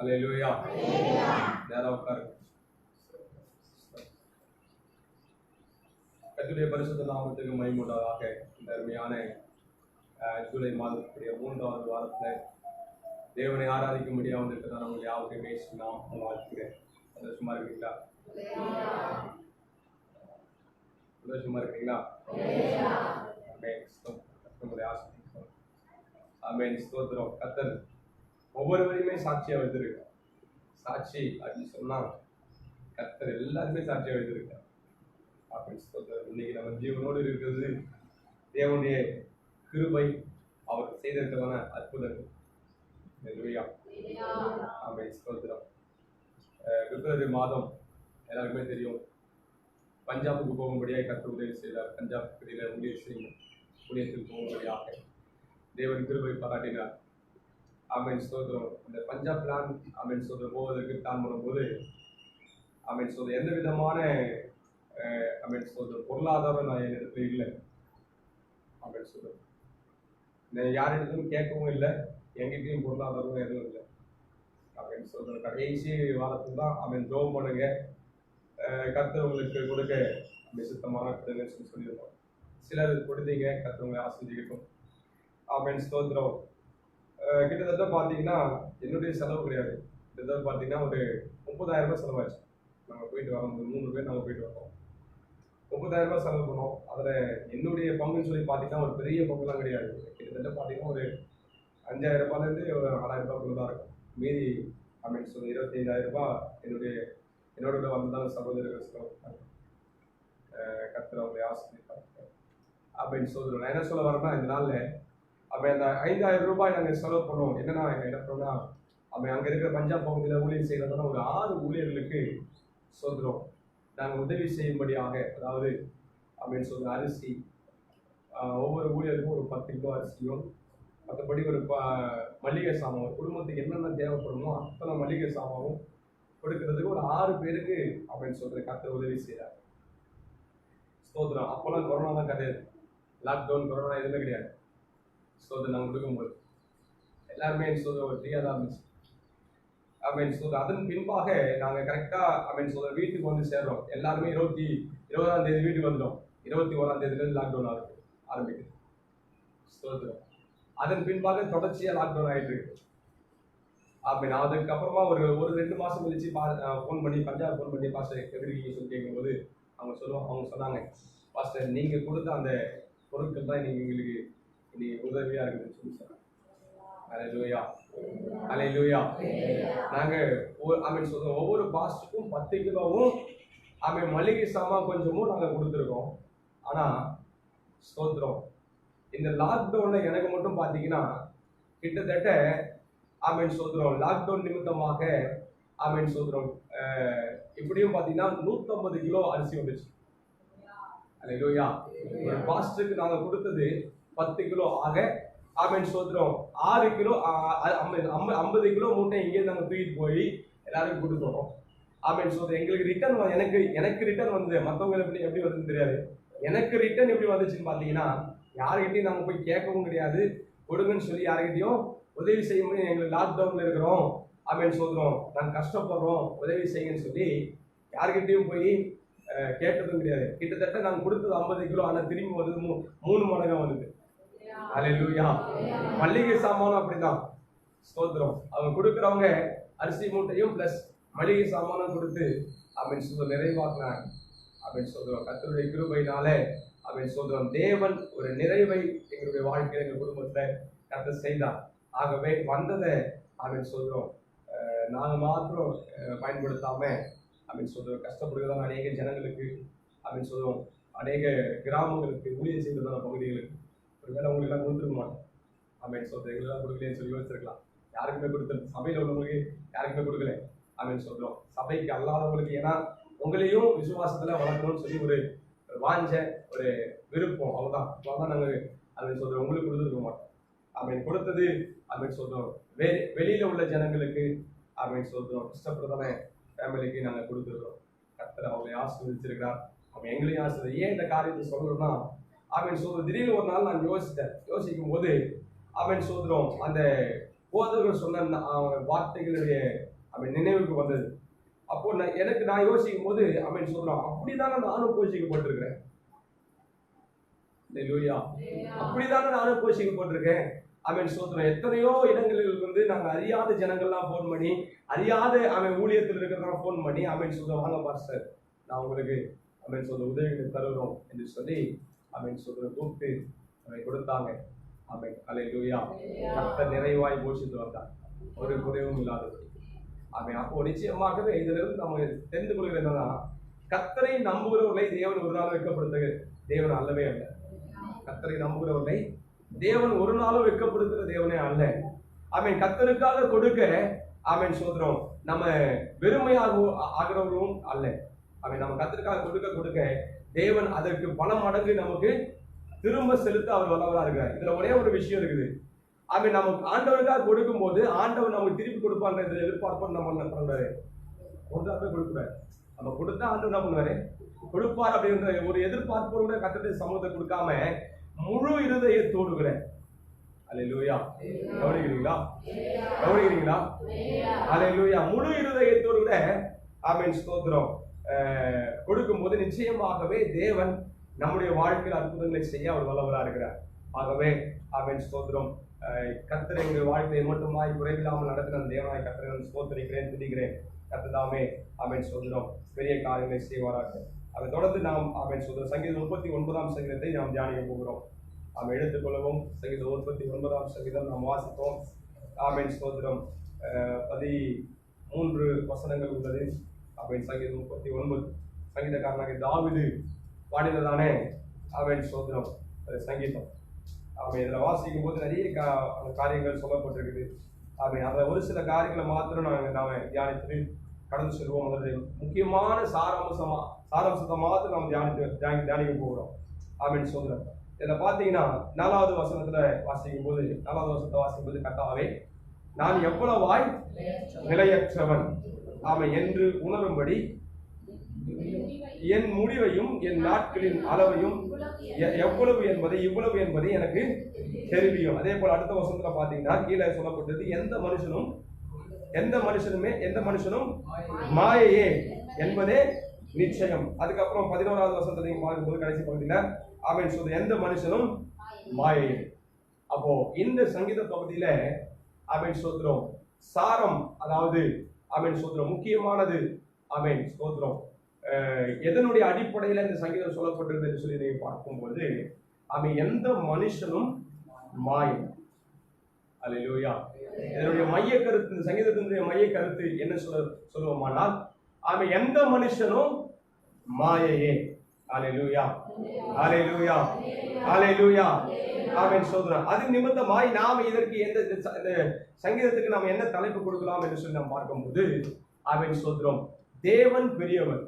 அல்லேலூயா. நேரா உட்காருங்க. கர்த்தருடைய பரிசுத்த நாமத்துக்கு மகிமை உண்டாவதாக. இந்த அருமையான ஜூலை மாதத்துடைய 3வது வாரத்தில் தேவனை ஆராதிக்க முடியாமல் வந்திருக்கிறதா நம்ம யாருக்கும் பேசி நான் வாழ்த்துக்கிறேன். சந்தோஷமா இருக்கீங்களா? சந்தோஷமா இருக்கீங்களா? ஸ்தோத்திரம். கர்த்தர் ஒவ்வொருவரையுமே சாட்சியா வைத்திருக்க. சாட்சி அப்படின்னு சொன்னா கர்த்தர் எல்லாருமே சாட்சியா வைத்திருக்க. அப்படின்னு ஸ்தோத்திரம். இன்னைக்கு நம்ம ஜீவனோடு இருக்கிறது தேவனுடைய கிருபை, அவர் செய்திருக்கிறதான அற்புதங்கள். ஸ்தோத்திரம். பிப்ரவரி மாதம் எல்லாருக்குமே தெரியும், பஞ்சாபுக்கு போகும்படியாக கர்த்தர் உதவி செய்தார். பஞ்சாப் பகுதியில் ஊழியத்துக்கு போகும்படியாக தேவன் கிருபை பாராட்டினார். ஆமென் ஸ்தோத்திரம். இந்த பஞ்சாப் பிளான் ஆமென் ஸ்தோத்திரம் போவதற்கு பிளான் பண்ணும்போது ஆமென் ஸ்தோத்திரம் எந்த விதமான ஆமென் ஸ்தோத்திரம் பொருளாதாரம் நான் என் இடத்துல இல்லை. ஆமென் ஸ்தோத்திரம் யாரிடத்தும் கேட்கவும் இல்லை, எங்கிட்டையும் பொருளாதாரம் எதுவும் இல்லை. ஆமென் ஸ்தோத்திரம். கடைசி வாரத்தில் தான் ஆமென் ஜெபம் பண்ணுங்க, கர்த்தர் உங்களுக்கு கொடுக்க சுத்தமாக கொடுங்கன்னு சொல்லியிருந்தோம். சிலர் கொடுத்தீங்க, கர்த்தர் உங்களை ஆசீர்வதிக்கட்டும். ஆமென் ஸ்தோத்திரம். கிட்டத்தட்ட பார்த்தீங்கன்னா என்னுடைய செலவு கிடையாது. கிட்டத்தட்ட பார்த்தீங்கன்னா ஒரு 30,000 ரூபாய் செலவாச்சு. நாங்கள் போயிட்டு வரோம், 3 பேர் நாங்கள் போயிட்டு வரோம். 30,000 ரூபாய் செலவு பண்ணோம். அதில் என்னுடைய பங்குன்னு சொல்லி பார்த்தீங்கன்னா ஒரு பெரிய பங்குலாம் கிடையாது. கிட்டத்தட்ட பார்த்தீங்கன்னா ஒரு 5,000 ரூபாயிலேருந்து ஒரு 6,000 ரூபாய்க்குள்ள தான் இருக்கும். மீதி ஆமென் சொல்லி 25,000 ரூபாய் என்னோட வந்ததான சகோதரர்கள் செலவு கர்த்தர் அவங்களை ஆசீர்வதிப்பார். அப்படின்னு சொல்லுறோம். நான் என்ன சொல்ல வரேன்னா, இந்த நாளில் அவன் அந்த 5,000 ரூபாய் நாங்கள் செலவு பண்ணோம். என்னன்னா என்ன பண்ணோம்னா, அவன் அங்கே இருக்கிற பஞ்சாப் பகுதியில் ஊழியர் செய்கிறதுனா ஒரு 6 ஊழியர்களுக்கு சொல்கிறோம் நாங்கள் உதவி செய்யும்படியாக. அதாவது அப்படின்னு சொல்கிற அரிசி, ஒவ்வொரு ஊழியருக்கும் ஒரு 10 கிலோ அரிசியும், மற்றபடி ஒரு மளிகை சாமான், ஒரு குடும்பத்துக்கு என்னென்ன தேவைப்படுமோ அத்தனை மளிகை சாமானும் கொடுக்கறதுக்கு ஒரு 6 பேருக்கு அப்படின்னு சொல்கிற கர்த்தர் உதவி செய்கிறார். ஸ்தோத்திரம். அப்போல்லாம் கொரோனா தான் கிடையாது, லாக்டவுன் கொரோனா எதுவுமே கிடையாது. ஸ்தோத்திரம். நாங்கள் கொடுக்கும்போது எல்லாருமே ஸ்தோத்திரம் ஒரு ஃப்ரீயாக தான் இருந்துச்சு. அப்படின்னு சொல்லுவோம். அதன் பின்பாக நாங்கள் கரெக்டாக அப்படின்னு சொல்ல வீட்டுக்கு வந்து சேர்றோம். எல்லாருமே 20ஆம் தேதி வீட்டுக்கு வந்துடும். 21ஆம் தேதியிலேருந்து லாக்டவுன் ஆரம்பிக்குது. ஸ்தோத்திரம். அதன் பின்பாக தொடர்ச்சியாக லாக்டவுன் ஆகிட்டு இருக்கு. அப்படின்னு அதுக்கப்புறமா ஒரு 2 மாதம் கழிச்சு ஃபோன் பண்ணி பஞ்சாப் ஃபோன் பண்ணி பாஸ்டர் எப்படி இருக்கீங்க சொல்லி கேட்கும்போது அவங்க சொன்னாங்க, பாஸ்டர் நீங்கள் கொடுத்த அந்த பொருட்கள் தான் எங்களுக்கு இன்னைக்கு உதவியாக இருக்குதுன்னு சொல்லி சொன்னாங்க. அல்லேலூயா, அல்லேலூயா. நாங்கள் ஆமென் சொல்றோம், ஒவ்வொரு பாஸ்டருக்கும் 10 கிலோவும் ஆமென் மளிகை சாமான் கொஞ்சமும் நாங்கள் கொடுத்துருக்கோம். ஆனால் ஸ்தோத்திரம், இந்த லாக்டவுனில் எனக்கு மட்டும் பார்த்தீங்கன்னா கிட்டத்தட்ட ஆமென் ஸ்தோத்திரம் லாக்டவுன் நிமித்தமாக ஆமென் ஸ்தோத்திரம் இப்படியும் பார்த்தீங்கன்னா 150 கிலோ அரிசி வந்துச்சு. அல்லேலூயா. ஒரு பாஸ்டருக்கு நாங்கள் கொடுத்தது 10 கிலோ ஆக ஆமென் ஸ்தோத்திரம் 6 கிலோ 50 கிலோ மூட்டை இங்கேருந்து நாங்கள் தூக்கிட்டு போய் எல்லாருக்கும் கொடுத்தோம். ஆமென் ஸ்தோத்திரம். எங்களுக்கு ரிட்டர்ன் எனக்கு ரிட்டர்ன் வந்தது. மற்றவங்களுக்கு எப்படி வந்ததுன்னு தெரியாது. எனக்கு ரிட்டர்ன் எப்படி வந்துச்சுன்னு பார்த்தீங்கன்னா, யாருக்கிட்டையும் நாங்கள் போய் கேட்கவும் கிடையாது, கொடுங்கன்னு சொல்லி யாருக்கிட்டையும் உதவி செய்ய முடியும். எங்களுக்கு லாக்டவுனில் இருக்கிறோம் ஆமென் ஸ்தோத்திரம், நாங்கள் கஷ்டப்படுறோம், உதவி செய்யுங்கன்னு சொல்லி யாருக்கிட்டையும் போய் கேட்டதும் கிடையாது. கிட்டத்தட்ட நாங்கள் கொடுத்தது 50 கிலோ, ஆனால் திரும்பி வந்தது 3 மடங்காக வந்தது. அல்லேலூயா. மளிகை சாமானும் அப்படிதான். ஸ்தோத்திரம். அவங்க கொடுக்குறவங்க அரிசி மூட்டையும் பிளஸ் மளிகை சாமானும் கொடுத்து ஆமென் ஸ்தோத்திரம் நிறைவாக்குனாங்க. ஆமென் ஸ்தோத்திரம். கர்த்தருடைய கிருபையினாலே ஆமென் ஸ்தோத்திரம் தேவன் ஒரு நிறைவை எங்களுடைய வாழ்க்கையில் எங்கள் குடும்பத்தில் கர்த்தர் செய்தார். ஆகவே வந்ததை ஆமென் ஸ்தோத்திரம் நாங்கள் மாத்திரம் பயன்படுத்தாம ஆமென் ஸ்தோத்திரம் கஷ்டப்படுகிறதான அநேக ஜனங்களுக்கு ஆமென் ஸ்தோத்திரம் அநேக கிராமங்களுக்கு ஊழியர் செய்ததான பகுதிகளுக்கு ஒருவேளை உங்களுக்கு எல்லாம் கொடுத்துருக்க மாட்டோம். ஆமென் ஸ்தோத்திரம் எங்களெல்லாம் கொடுக்கலன்னு சொல்லி யோசிச்சிருக்கலாம். யாருக்குமே கொடுத்துரு, சபையில் உள்ளவங்களுக்கு யாருக்குமே கொடுக்கல. ஆமென் ஸ்தோத்திரம். சபைக்கு அல்லாதவங்களுக்கு, ஏன்னா உங்களையும் விசுவாசத்துல வளர்க்கணும்னு சொல்லி ஒரு வாஞ்ச ஒரு விருப்பம், அவ்வளோதான் நாங்கள் ஆமென் ஸ்தோத்திரம் உங்களுக்கு கொடுத்துருக்க மாட்டோம். ஆமென் கொடுத்தது ஆமென் ஸ்தோத்திரம் வெளியில உள்ள ஜனங்களுக்கு ஆமென் ஸ்தோத்திரம் கஷ்டப்படுறதான ஃபேமிலிக்கு நாங்கள் கொடுத்துருக்கோம். கர்த்தர் அவங்களை ஆசீர்வதிச்சிருக்கிறார். அவன் எங்களையும் ஆசீர்வதி. ஏன் இந்த காரியத்தை சொல்லணும்னா, ஆமென் ஸ்தோத்திரம் திடீர்னு ஒரு நாள் நான் யோசிக்கும் போது ஆமென் ஸ்தோத்திரம் அந்த போதகர்கள் சொன்ன வார்த்தைகளுடைய அவன் நினைவுக்கு வந்தது. அப்போ நான் யோசிக்கும் போது அவன் சொல்றான், அப்படிதானே நானும் போஷிக்கப்பட்டிருக்கிறேன். அப்படிதானே நானும் போஷிக்கப்பட்டிருக்கேன். அவன் சொல்றான், எத்தனையோ இடங்களில் நாங்க அறியாத ஜனங்கள்லாம் போன் பண்ணி, அறியாத அவன் ஊழியத்தில் இருக்கிறதெல்லாம் போன் பண்ணி அவன் சொல்றான், வாங்க பாஸ்டர் நான் உங்களுக்கு அவன் சொல்ற உதவிகளை தருகிறோம் என்று சொல்லி அவன் சொல்ற கூப்பிட்டு அவன் கொடுத்தாங்க. அவன் அல்லேலூயா, கர்த்தர் நிறைவாய் போஷித்து வந்தான், ஒரு குறைவும் இல்லாதது. அவன் அப்போ நிச்சயமாகவே இதிலிருந்து நம்ம தெரிந்து கொள்கிற என்னன்னா, கர்த்தரை நம்புகிறவர்களை தேவன் ஒரு நாள் வெட்கப்படுத்த தேவன் அல்லவே அல்ல. கர்த்தரை நம்புகிறவர்களை தேவன் ஒரு நாளும் வெட்கப்படுத்துகிற தேவனே அல்ல. அவன் கர்த்தருக்காக கொடுக்க அவன் சோதரம் நம்ம வெறுமையாக ஆகிறவர்களும் அல்ல. அவன் நம்ம கர்த்தருக்காக கொடுக்க தேவன் அதற்கு பல மடங்கு நமக்கு திரும்ப செலுத்த அவர் வல்லவரா இருக்கிறார். இதுல ஒரே ஒரு விஷயம் இருக்குது. அவன் நமக்கு ஆண்டவருக்காக கொடுக்கும் போது ஆண்டவர் நமக்கு திருப்பி கொடுப்பான்ற எதிர்பார்ப்பு நம்ம என்ன பண்றாரு, ஒன்றாக கொடுக்குறாரு. நம்ம கொடுத்தா ஆண்டவர் என்ன பண்ணுவாரு, கொடுப்பார் அப்படின்ற ஒரு எதிர்பார்ப்போட கர்த்தருடைய சமூகத்தை கொடுக்காம முழு இருதயத்தோடு கூட, அல்லேலூயா, கவனிக்கிறீங்களா, அல்லேலூயா, முழு இருதயத்தோடு கூட ஆமென் ஸ்தோத்திரம் கொடுக்கும்போது நிச்சயமாகவே தேவன் நம்முடைய வாழ்க்கையில் அற்புதங்களை செய்ய அவர் வல்லவராக இருக்கிறார். ஆகவே ஆமென் ஸ்தோத்திரம், கர்த்தர் எங்கள் வாழ்க்கையை மட்டுமாய் குறைவில்லாமல் நடத்தின தேவனாய் கர்த்தரை ஸ்தோத்திரிக்கிறேன், துதிக்கிறேன். கர்த்ததாமே ஆமென் ஸ்தோத்திரம் பெரிய காரியங்களை செய்வாராக. அதை தொடர்ந்து நாம் ஆமென் ஸ்தோத்திரம் சங்கீதம் 39ஆம் சங்கீதத்தை நாம் தியானிக்க போகிறோம். நாம் எடுத்துக்கொள்ளவும். சங்கீதம் 39ஆம் சங்கீதம் நாம் வாசிப்போம். ஆமென் ஸ்தோத்திரம் 13 வசனங்கள் உள்ளது. ஆமென் சங்கீதம் 39 சங்கீதக்காரனாக தாவீது பாடினதானே ஆமென் ஸ்தோத்திரம் சங்கீதம். ஆமென் இதில் வாசிக்கும் போது நிறைய காரியங்கள் சொல்லப்பட்டிருக்குது. ஆமென் அதில் ஒரு சில காரியங்களை மாத்திரம் நாம் தியானித்து கடந்து செல்வோம். அதில் முக்கியமான சாராம்சத்தை மாத்திரம் நாம் தியானிக்க போகிறோம். ஆமென் ஸ்தோத்திரம். இதில் பார்த்தீங்கன்னா 4வது வசனத்துல வாசிக்கும் போது, 4வது வசனத்தை வாசிக்கும் போது, கர்த்தாவே நான் எவ்வளவாய் நிலையற்றவன் அவன் என்று உணரும்படி என் முடிவையும் என் நாட்களின் அளவையும் எவ்வளவு என்பதை இவ்வளவு என்பதை எனக்கு தெரிவியும். அதே போல அடுத்த வசனத்துல பாத்தீங்கன்னா கீழே சொல்லப்பட்டது, எந்த மனுஷனும் மாயையே என்பதே நிச்சயம். அதுக்கப்புறம் 11வது வசனத்தை நீங்க பார்க்கும்போது கடைசி பகுதியில ஆமென் சொல்ற எந்த மனுஷனும் மாயையே. அப்போ இந்த சங்கீத பகுதியில ஆமென் ஸ்தோத்திரம் சாரம், அதாவது ஆமென் ஸ்தோத்திரம் முக்கியமானது. ஆமென் ஸ்தோத்திரம் எதனுடைய அடிப்படையில இந்த சங்கீதம் சொல்லப்பட்டிருக்கு என்று சொல்லி நீங்க பார்க்கும்போது, அவன் எந்த மனுஷனும் மாயம். அல்லேலூயா. இதனுடைய மைய கருத்து, இந்த சங்கீதத்தினுடைய மைய கருத்து என்ன சொல்லுவோமானால், அவன் எந்த மனுஷனும் மாயையே. அல்லேலூயா, அல்லேலூயா, அல்லேலூயா. ஆமென் ஸ்தோத்திரம். அது நிமித்தமாய் நாம் இதற்கு எந்த சங்கீதத்துக்கு நாம் என்ன தலைப்பு கொடுக்கலாம் என்று சொல்லி நாம் பார்க்கும்போது, ஆமென் ஸ்தோத்திரம் தேவன் பெரியவர்.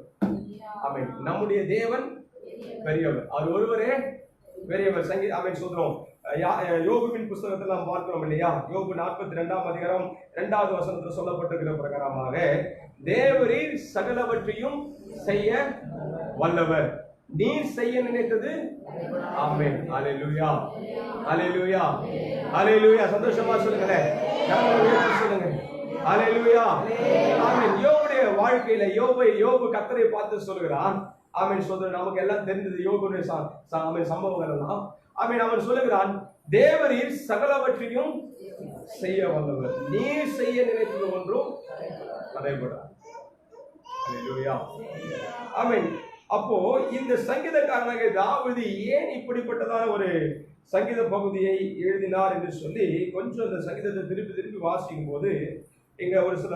ஆமென், நம்முடைய தேவன் பெரியவர், அவர் ஒருவரே பெரியவர். ஆமென் ஸ்தோத்திரம் யோபுவின் புஸ்தகத்தில் நாம் பார்க்கிறோம் இல்லையா, யோபு 42ஆம் அதிகாரம் 2வது வசனத்தில் சொல்லப்பட்டிருக்கிற பிரகாரமாக தேவரீர் சகலவற்றையும் செய்ய வல்லவர், நீர் செய்ய நினைத்தது. ஆமென், அல்லேலூயா, அல்லேலூயா, அல்லேலூயா. சந்தோஷமா சொல்லுங்க, சொல்லுங்க அல்லேலூயா. ஆமென். யோபுடைய வாழ்க்கையில யோபு கர்த்தரை பார்த்து சொல்லுகிறான். ஆமென் சொல்ற நமக்கு எல்லாம் தெரிந்தது யோபுடைய சம்பவங்கள் எல்லாம். ஆமென். அவன் சொல்லுகிறான், தேவரீர் சகலவற்றையும் செய்ய வல்லவர், நீர் செய்ய நினைத்தது ஒன்றும் தடைபடாது. அல்லேலூயா, ஆமென். அப்போ இந்த சங்கீதக்காரனாக தாவீது ஏன் இப்படிப்பட்டதான ஒரு சங்கீத பகுதியை எழுதினார் என்று சொல்லி கொஞ்சம் இந்த சங்கீதத்தை திருப்பி வாசிக்கும் போது இங்க ஒரு சில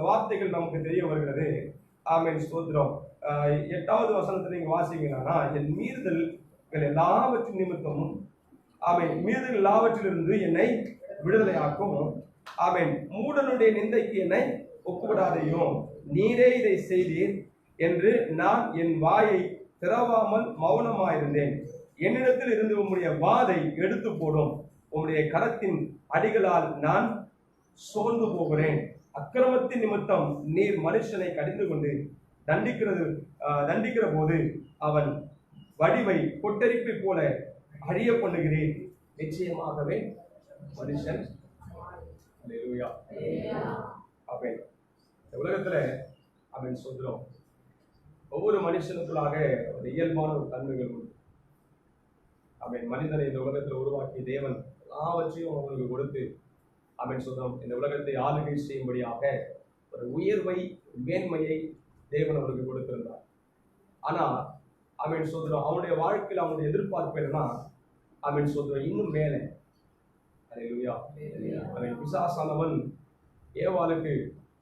வார்த்தைகள் நமக்கு தெரிய வருகிறது. ஆமென் ஸ்தோத்திரம் 8வது வசனத்தை நீங்க வாசிங்கன்னா, என் மீறுதல்கள் எல்லாவற்றின் நிமித்தமும் ஆமென் மீறுதல் எல்லாவற்றிலிருந்து என்னை விடுதலையாக்கும். ஆமென், மூடனுடைய நிந்தைக்கு என்னை ஒப்புவிடாதையும், நீரே இதை செய்தீர் என்று நான் என் வாயை திறவாமல் மௌனமாயிருந்தேன். என்னிடத்தில் இருந்து உம்முடைய வாதை எடுத்து போடும், உம்முடைய கரத்தின் அடிகளால் நான் சோர்ந்து போகிறேன். அக்கிரமத்தின் நிமித்தம் நீர் மனுஷனை கடிந்து கொண்டு தண்டிக்கிற போது அவன் வடிவை கொட்டரிப்பை போல அழிய பண்ணுகிறேன். நிச்சயமாகவே மனுஷன் இந்த உலகத்துல அப்படின்னு சொல்றோம், ஒவ்வொரு மனுஷனுக்குள்ளாக ஒரு இயல்பான ஒரு தன்மைகள் உண்டு. மனிதனை இந்த உலகத்துல உருவாக்கி தேவன் எல்லாவற்றையும் அவங்களுக்கு கொடுத்து அப்படின்னு சொல்றோம், இந்த உலகத்தை ஆளுகை செய்யும்படியாக ஒரு உயர்வை, மேன்மையை தேவன் அவருக்கு கொடுத்திருந்தார். ஆனா அப்படின்னு சொல்றோம், அவனுடைய வாழ்க்கையில் அவனுடைய எதிர்பார்ப்பு என்னன்னா அப்படின்னு சொல்றோம் இன்னும் மேலே. அல்லேலூயா. அவன் பிசாசானவன் ஏவாளுக்கு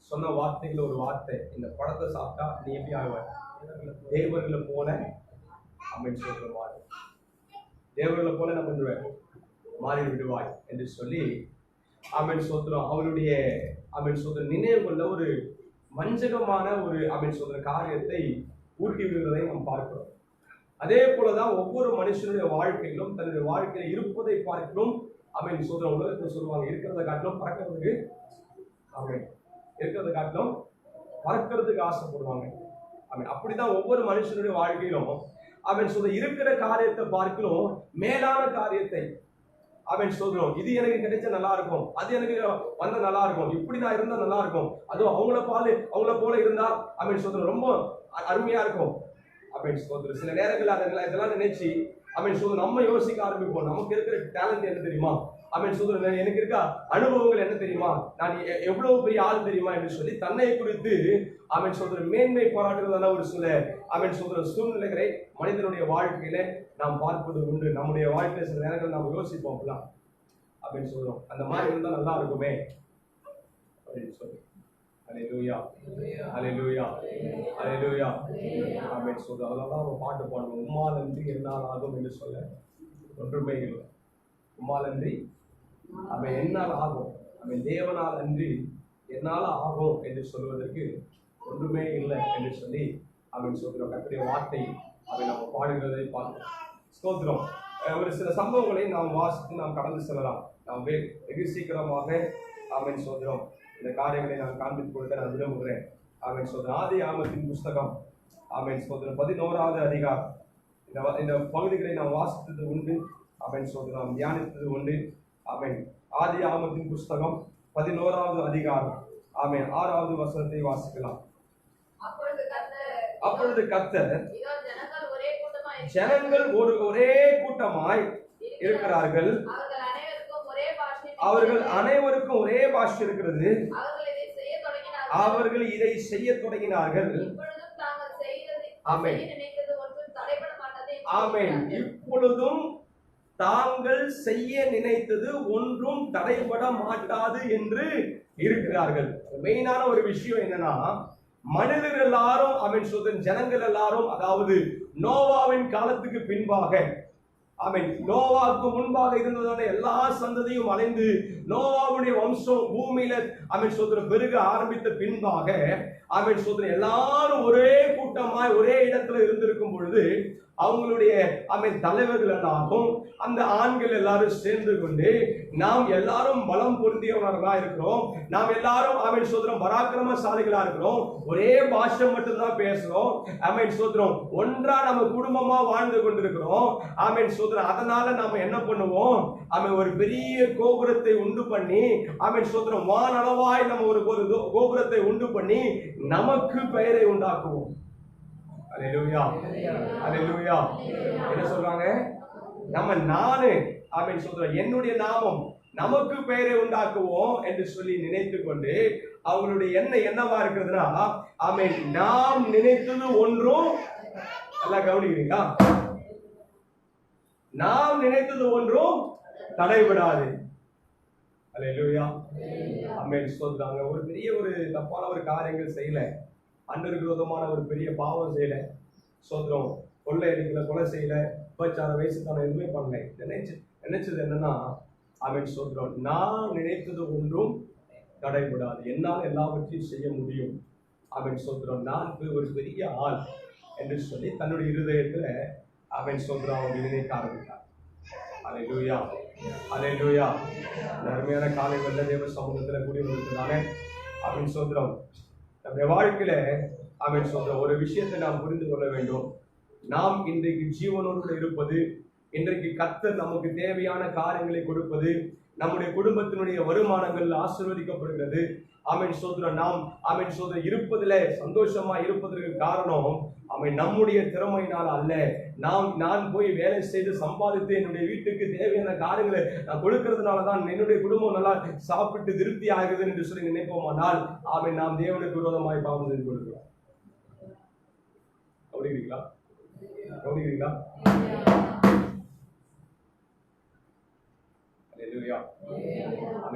சொன்ன வார்த்தைகள் ஒரு வார்த்தை, இந்த பழத்தை சாப்பிட்டா நீ எப்படி ஆகுவாய், தேவர்களை போல அப்படின்னு சொல்ற வார்த்தை, தேவர்களை போல என்ன பண்ணுவேன், மாறி விடுவாய் என்று சொல்லி அவன் சொல்றோம். அவருடைய அவன் சொல்ற நினைவுகள்ல ஒரு வஞ்சகமான ஒரு அவன் சொல்ற காரியத்தை ஊட்டி விடுவதை நாம் பார்க்கிறோம். அதே போலதான் ஒவ்வொரு மனுஷனுடைய வாழ்க்கையிலும் தன்னுடைய வாழ்க்கையில இருப்பதை பார்க்கணும் அவன் சொல்ற உலகத்துல சொல்லுவாங்க, இருக்கிறத காட்டிலும் பறக்கிறதுக்கு அவன் இருக்கிறத காட்டிலும் பறக்கிறதுக்கு ஆசைப்படுவாங்க. அவன் அப்படிதான் ஒவ்வொரு மனுஷனுடைய வாழ்க்கையிலும் அவன் சொல்ற இருக்கிற காரியத்தை பார்க்கணும் மேலான காரியத்தை அவன் சொல்றோம். இது எனக்கு கிடைச்சா நல்லா இருக்கும், அது எனக்கு வந்தா நல்லா இருக்கும், இப்படிதான் இருந்தா நல்லா இருக்கும், அதுவும் அவங்கள போல இருந்தா அவன் சொல்றோம் ரொம்ப அருமையா இருக்கும் அப்படின்னு சொல்ற. சில நேரங்கள் இதெல்லாம் நினைச்சு அவன் சொல்ற நம்ம யோசிக்க ஆரம்பிப்போம், நமக்கு இருக்கிற டேலண்ட் என்ன தெரியுமா, அவன் சொல்ற எனக்கு இருக்க அனுபவங்கள் என்ன தெரியுமா, நான் எவ்வளவு பெரிய ஆள் தெரியுமா என்று சொல்லி தன்னை குறித்து அவன் சொல்ற மேன்மை பாராட்டுறதான ஒரு சில அவன் சொல்ற சூழ்நிலைகளை மனிதனுடைய வாழ்க்கையில நாம் பார்ப்பது உண்டு. நம்முடைய வாழ்க்கையில சில நேரங்கள் நாம் யோசிப்போம் அப்படிலாம் அப்படின்னு சொல்றோம், அந்த மாதிரி இருந்தா நல்லா இருக்குமே அப்படின்னு சொல்லி. அல்லேலூயா, அல்லேலூயா, அல்லேலூயா அப்படின்னு சொல்றோம். அதனாலதான் நம்ம பாட்டு பாடுவோம், உம்மால் அன்றி என்னால் ஆகும் என்று சொல்ல ஒன்றுமே இல்லை. உம்மால் அன்றி அவன் என்னால் ஆகும், அவன் தேவனால் அன்றி என்னால் ஆகும் என்று சொல்வதற்கு ஒன்றுமே இல்லை என்று சொல்லி அவன் சொல்கிறோம். கர்த்தருடைய வார்த்தை அவை நம்ம பாடுகிறதை பார்க்கிறோம். ஸ்தோத்திரம். ஒரு சில சம்பவங்களை நாம் வாசித்து நாம் கடந்து செல்லலாம். நாம் வெகு சீக்கிரமாக அவன் சொல்கிறோம் இந்த காரியங்களை நான் காண்பித்துக் கொடுக்க நான் விரும்புகிறேன். அவன் சொல்ற ஆதி ஆகமத்தின் புஸ்தகம் அவன் சொல்ற 11வது அதிகாரம். இந்த பகுதிகளை நாம் வாசித்தது உண்டு, அவன் சொல்ற நாம் தியானித்தது உண்டு. அவன் ஆதி ஆகமத்தின் புஸ்தகம் 11வது அதிகாரம் அவன் 6வது வசனத்தை வாசிக்கலாம். அப்பொழுது கர்த்தர் ஜனங்கள் ஒரே கூட்டமாய் இருக்கிறார்கள், அவர்கள் அனைவருக்கும் ஒரே பாஷை இருக்கிறது, அவர்கள் இதை செய்ய தொடங்கினார்கள். ஆமென், ஆமென். இப்பொழுதும் தாங்கள் செய்ய நினைத்தது ஒன்றும் தடைபட மாட்டாது என்று இருக்கிறார்கள். மெயினான ஒரு விஷயம் என்னன்னா, மனிதர்கள் எல்லாரும் அவன் சொல்ற ஜனங்கள் எல்லாரும், அதாவது நோவாவின் காலத்துக்கு பின்பாக நோவாவுக்கு முன்பாக இருந்ததான எல்லா சந்ததியும் அலைந்து நோவாவுடைய வம்சம் பூமியில அவன் சொல்ற பெருக ஆரம்பித்த பின்பாக அவன் சொல்ற எல்லாரும் ஒரே கூட்டமாய் ஒரே இடத்துல இருந்திருக்கும் பொழுது அவங்களுடைய தலைவர்கள் எல்லாரும் அந்த ஆண்கள் எல்லாரும் சேர்ந்து கொண்டு நாம் எல்லாரும் பலம் பொருந்தியவர்களா இருக்கிறோம், நாம் எல்லாரும் அவன் சொல்றோம் பராக்கிரமசாலிகளா இருக்கிறோம், ஒரே பாஷை மட்டும்தான் பேசுறோம், அவன் சொல்றோம் ஒன்றா நம்ம குடும்பமா வாழ்ந்து கொண்டிருக்கிறோம். அவன் சொல்றோம் அதனால நாம என்ன பண்ணுவோம், அவன் ஒரு பெரிய கோபுரத்தை உண்டு பண்ணி அவன் சொல்றோம் வானளவாய் நம்ம ஒரு கோபுரத்தை உண்டு பண்ணி நமக்கு பெயரை உண்டாக்குவோம். அல்லேலூயா, அல்லேலூயா. என்ன சொல்றாங்க, நம்ம நானு அவன் சொல்றோம் என்னுடைய நாமம் நமக்கு பெயரை உண்டாக்குவோம் என்று சொல்லி நினைத்து கொண்டு அவங்களுடைய எண்ணம் என்னவா இருக்கிறதுனா அவன் நாம் நினைத்தது ஒன்றும், நல்லா கவனிக்கிறீங்களா, நாம் நினைத்தது ஒன்றும் தடைபடாது. அல்லேலூயா, ஆமென். சொல்றாங்க ஒரு பெரிய ஒரு தப்பான ஒரு காரியங்கள் செய்யல, அண்டருக்கு விரோதமான ஒரு பெரிய பாவம் செய்யல, சோத்திரம் கொள்ளை அடிக்கல, கொலை செய்யல, விபச்சார வயசுக்கான எதுவுமே பண்ணல. நினைச்சது என்னன்னா அவன் சொல்றான் நான் நினைத்தது ஒன்றும் தடைபடாது, என்னால் எல்லாவற்றையும் செய்ய முடியும். அவன் சொல்றான் நான் ஒரு பெரிய ஆள் என்று சொல்லி தன்னுடைய இருதயத்துல அவன் சொல்றான் அவங்க நினைக்க ஆரம்பித்தார். அல்லேலூயா, அல்லேலூயா. அருமையான காலைவல்ல தேவ சமூகத்துல கூடி வந்திருக்கிறதானே அவன் சொல்றான் நம்முடைய வாழ்க்கையில அவன் சொல்ற ஒரு விஷயத்தை நாம் புரிந்து கொள்ள வேண்டும். நாம் இன்றைக்கு ஜீவனோடு இருப்பது, இன்றைக்கு கர்த்தர் நமக்கு தேவையான காரியங்களை கொடுப்பது, நம்முடைய குடும்பத்தினுடைய வருமானங்கள் ஆசீர்வதிக்கப்படுகிறது. ஆமென் சோதரன். நாம் ஆமென் சோதரன் இருப்பதிலே சந்தோஷமா இருப்பதற்கு காரணம் நம்முடைய திறமையினால் அல்ல. நான் போய் வேலை செய்து சம்பாதித்து என்னுடைய வீட்டுக்கு தேவையான காரியங்களை நான் கொடுக்கறதுனால தான் என்னுடைய குடும்பம் நல்லா சாப்பிட்டு திருப்தி ஆகுது என்று சொல்லி நினைப்போமானால் நாம் தேவனுக்கு விரோதமாய் பாவம் செய்து கொடுக்கிறோம். கவனிக்கிறீங்களா? கவனிக்கிறீங்களா?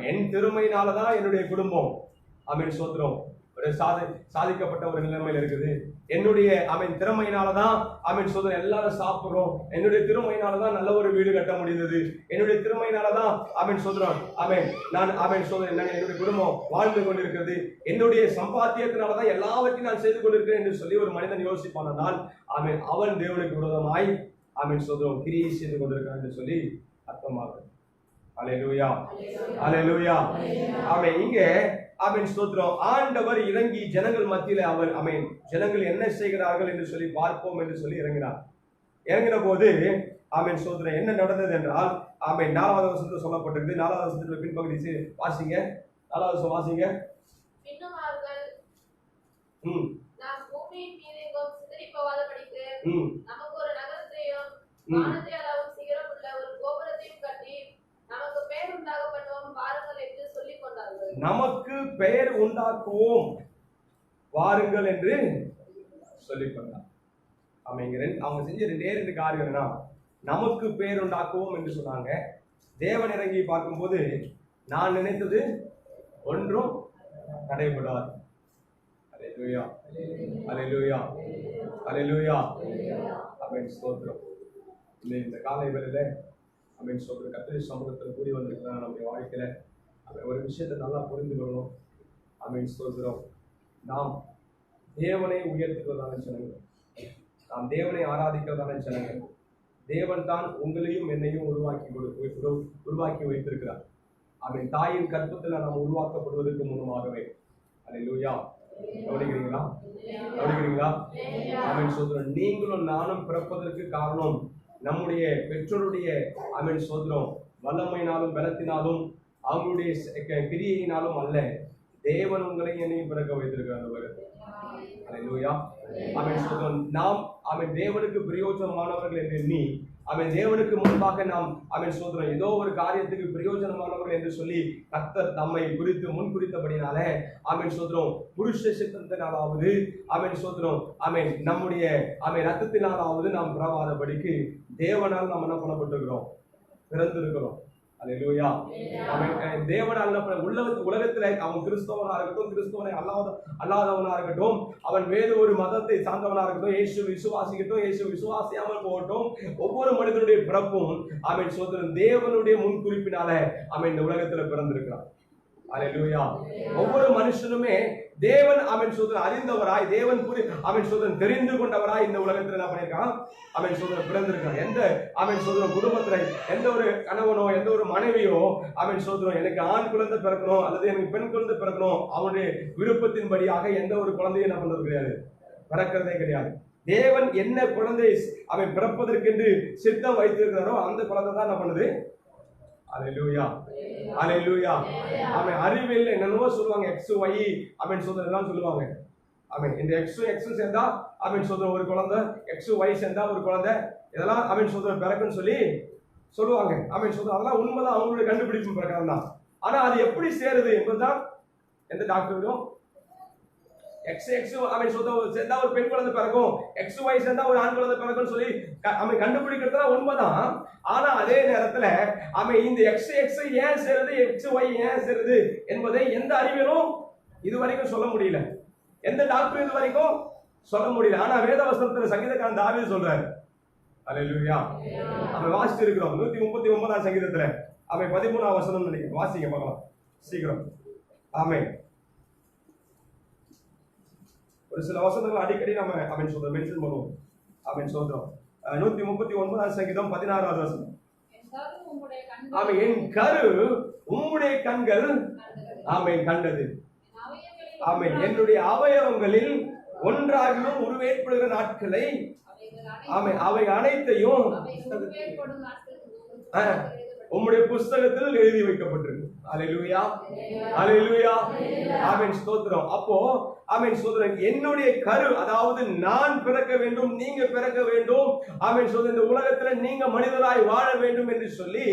என் திறமையினாலதான் என்னுடைய குடும்பம் சோத்திரம் ஒரு சாதிக்கப்பட்ட ஒரு நிலைமையில இருக்குது. என்னுடைய திறமையினாலதான் சோதனை எல்லாரும் சாப்பிடுறோம். என்னுடைய திறமையினாலதான் நல்ல ஒரு வீடு கட்ட முடிந்தது. என்னுடைய திறமையினாலதான் சோதரம் நான் சோதனை என்னுடைய குடும்பம் வாழ்ந்து கொண்டிருக்கிறது. என்னுடைய சம்பாத்தியத்தினாலதான் எல்லாவற்றையும் நான் செய்து கொண்டிருக்கிறேன் என்று சொல்லி ஒரு மனிதன் யோசிப்பானால் அவன் தேவனுக்கு விரோதமாய் சோதரம் கிரியை செய்து கொண்டிருக்கிறான் என்று சொல்லி அர்த்தமாகும். அல்லேலூயா, அல்லேலூயா. இங்கே ஸ்தோத்திரம். ஆண்டவர் இறங்கி ஜனங்கள் மத்தியில அவர் ஜனங்கள் என்ன செய்கிறார்கள் என்று சொல்லி பார்ப்போம் என்று சொல்லி இறங்கினார். இறங்கின போது ஸ்தோத்திரம் என்ன நடந்தது என்றால் 4வது வசனத்தில் சொல்லப்பட்டிருக்கு. 4வது வசனத்துல பின்பகுதி வாசிங்க. 4வது வசனம் வாசிங்க. நமக்கு பெயர் உண்டாக்குவோம் வாருங்கள் என்று சொல்லிக் கொண்டார். அவங்க செஞ்ச ரெண்டு காரியம் என்ன? நமக்கு பெயர் உண்டாக்குவோம் என்று சொன்னாங்க. தேவன் இறங்கி பார்க்கும்போது நான் நினைத்தது ஒன்றும் தடைபடாது. அல்லேலூயா, அல்லேலூயா, அல்லேலூயா. ஸ்தோத்திரம். இந்த காலை வேளையில ஸ்தோத்திரம் கர்த்தருடைய சமூகத்தில் கூடி வந்திருக்கிறாங்க. நம்முடைய வாழ்க்கையில ஒரு விஷயத்தை நல்லா புரிந்து கொள்ளணும். ஸ்தோத்திரம். நாம் தேவனை உயர்த்துவதான ஜனங்கள், நாம் தேவனை ஆராதிக்கிறதான ஜனங்கள். தேவன் தான் உங்களையும் என்னையும் உருவாக்கி வைத்திருக்கிறார். தாயின் கற்பத்தில் நாம் உருவாக்கப்படுவதற்கு முன்னமாகவே. அல்லேலூயா. கவனிக்கிறீங்களா? கவனிக்கிறீங்களா? சோதரம். நீங்களும் நானும் பிறப்பதற்கு காரணம் நம்முடைய பெற்றோருடைய சோதரம் வல்லமையினாலும் பலத்தினாலும் அவங்களுடைய கிரியையினாலும் அல்ல. தேவன் உங்களை என்னையும் பிறக்க வைத்திருக்கிறார். அல்லேலூயா. நாம் தேவனுக்கு பிரயோஜனமானவர்கள் என்று எண்ணி தேவனுக்கு முன்பாக நாம் சோதரம் ஏதோ ஒரு காரியத்துக்கு பிரயோஜனமானவர்கள் என்று சொல்லி கர்த்தர் நம்மை குறித்து முன்குறித்தபடினால சோதரம் புருஷ சித்தத்தினாலாவது சோதரம் நம்முடைய ரத்தத்தினாலாவது நாம் பிறவாதபடிக்கு தேவனால் நாம் என்ன பண்ணப்பட்டிருக்கிறோம்? பிறந்திருக்கிறோம். அல்லேலூயா. தேவனால் உலகத்துல அவன் கிறிஸ்தவனா இருக்கட்டும், கிறிஸ்தவனை அல்லாதவனா இருக்கட்டும், அவன் வேறு ஒரு மதத்தை சார்ந்தவனா இருக்கட்டும், இயேசு விசுவாசிக்கட்டும், இயேசு விசுவாசியாமல் போகட்டும், ஒவ்வொரு மனிதனுடைய பிறப்பும் சோதரன் தேவனுடைய முன்குறிப்பினால இந்த உலகத்துல பிறந்திருக்கிறான். அல்லேலூயா. ஒவ்வொரு மனுஷனுமே தேவன் சோதரன் அறிந்தவராய், தேவன் சோதரன் தெரிந்து கொண்டவராய் இந்த உலகத்துல என்ன பண்ணிருக்கான்? சோதரன் பிறந்திருக்கான். எந்த சோதரன் குடும்பத்துல எந்த ஒரு கணவனோ எந்த ஒரு மனைவியோ சோதரன் எனக்கு ஆண் குழந்தை பிறக்கணும் அல்லது எனக்கு பெண் குழந்தை பிறக்கணும் அவனுடைய விருப்பத்தின்படியாக எந்த ஒரு குழந்தையும் என்ன பண்றது கிடையாது, பிறக்கிறதே கிடையாது. தேவன் என்ன குழந்தை பிறப்பதற்கென்று சித்தம் வைத்திருக்கிறாரோ அந்த குழந்தை தான் என்ன பண்ணுது? அல்லேலூயா, அல்லேலூயா. அறிவியல் என்னென்னவோ சொல்லுவாங்க, எக்ஸ் ஒய் சொல்றதெல்லாம் சொல்லுவாங்க. இந்த எக்ஸ் சேர்ந்தா சொல்ற ஒரு குழந்தை, எக்ஸ் ஒய் சேர்ந்தா ஒரு குழந்தை, இதெல்லாம் சொல்ற பிறக்குன்னு சொல்லி சொல்லுவாங்க. சொல்ற அதெல்லாம் உண்மைதான், அவங்களுடைய கண்டுபிடிப்பு பிரகாரம் தான். ஆனா அது எப்படி சேருது என்பதுதான் எந்த டாக்டரும் எக்ஸ் சேர்ந்தா ஒரு பெண் குழந்தை பிறக்கும், எக்ஸ் ஒய் சேர்ந்தா ஒரு ஆண் குழந்தை பிறக்கும் சொல்லி கண்டுபிடிக்கிறதுல உண்மைதான். ஆனா அதே நேரத்துல இந்த எக்ஸ் ஏன் சேருது, எக்ஸ் ஒய் ஏன் சேருது என்பதை எந்த அறிவியலும் இதுவரைக்கும் சொல்ல முடியல, எந்த டாக்டர் இதுவரைக்கும் சொல்ல முடியல. ஆனா வேதவசனத்துல சங்கீதக்காரன் தாவீது சொல்றாரு. அல்லேலூயா. வாசிச்சு இருக்கிறோம் 139ஆம் சங்கீதத்துல 13ஆம் வசனம் நினைக்கிறேன். வாசிங்க பார்க்கலாம் சீக்கிரம். ஒரு சில வசனங்கள் அடிக்கடி நம்ம மென்ஷன் பண்ணுவோம். சொல்றோம் 139ஆம் சங்கீதம் 16ஆவது வசனம். என் கரு உம்முடைய கண்கள் கண்டது. என்னுடைய அவயவங்களில் ஒன்றாகிலும் உருவேற்படுகிற நாட்களை அவை அனைத்தையும் உம்முடைய புஸ்தகத்தில் எழுதி வைக்கப்பட்டிருக்கு. அல்லேலூயா, அல்லேலூயா, ஆமென், ஸ்தோத்திரம். அப்போ ஆமென், ஸ்தோத்திரம். என்னுடைய கரு, அதாவது நான் பிறக்க வேண்டும், நீங்க பிறக்க வேண்டும், ஆமென், ஸ்தோத்திரம். இந்த உலகத்துல நீங்க மனிதராய் வாழ வேண்டும் என்று சொல்லி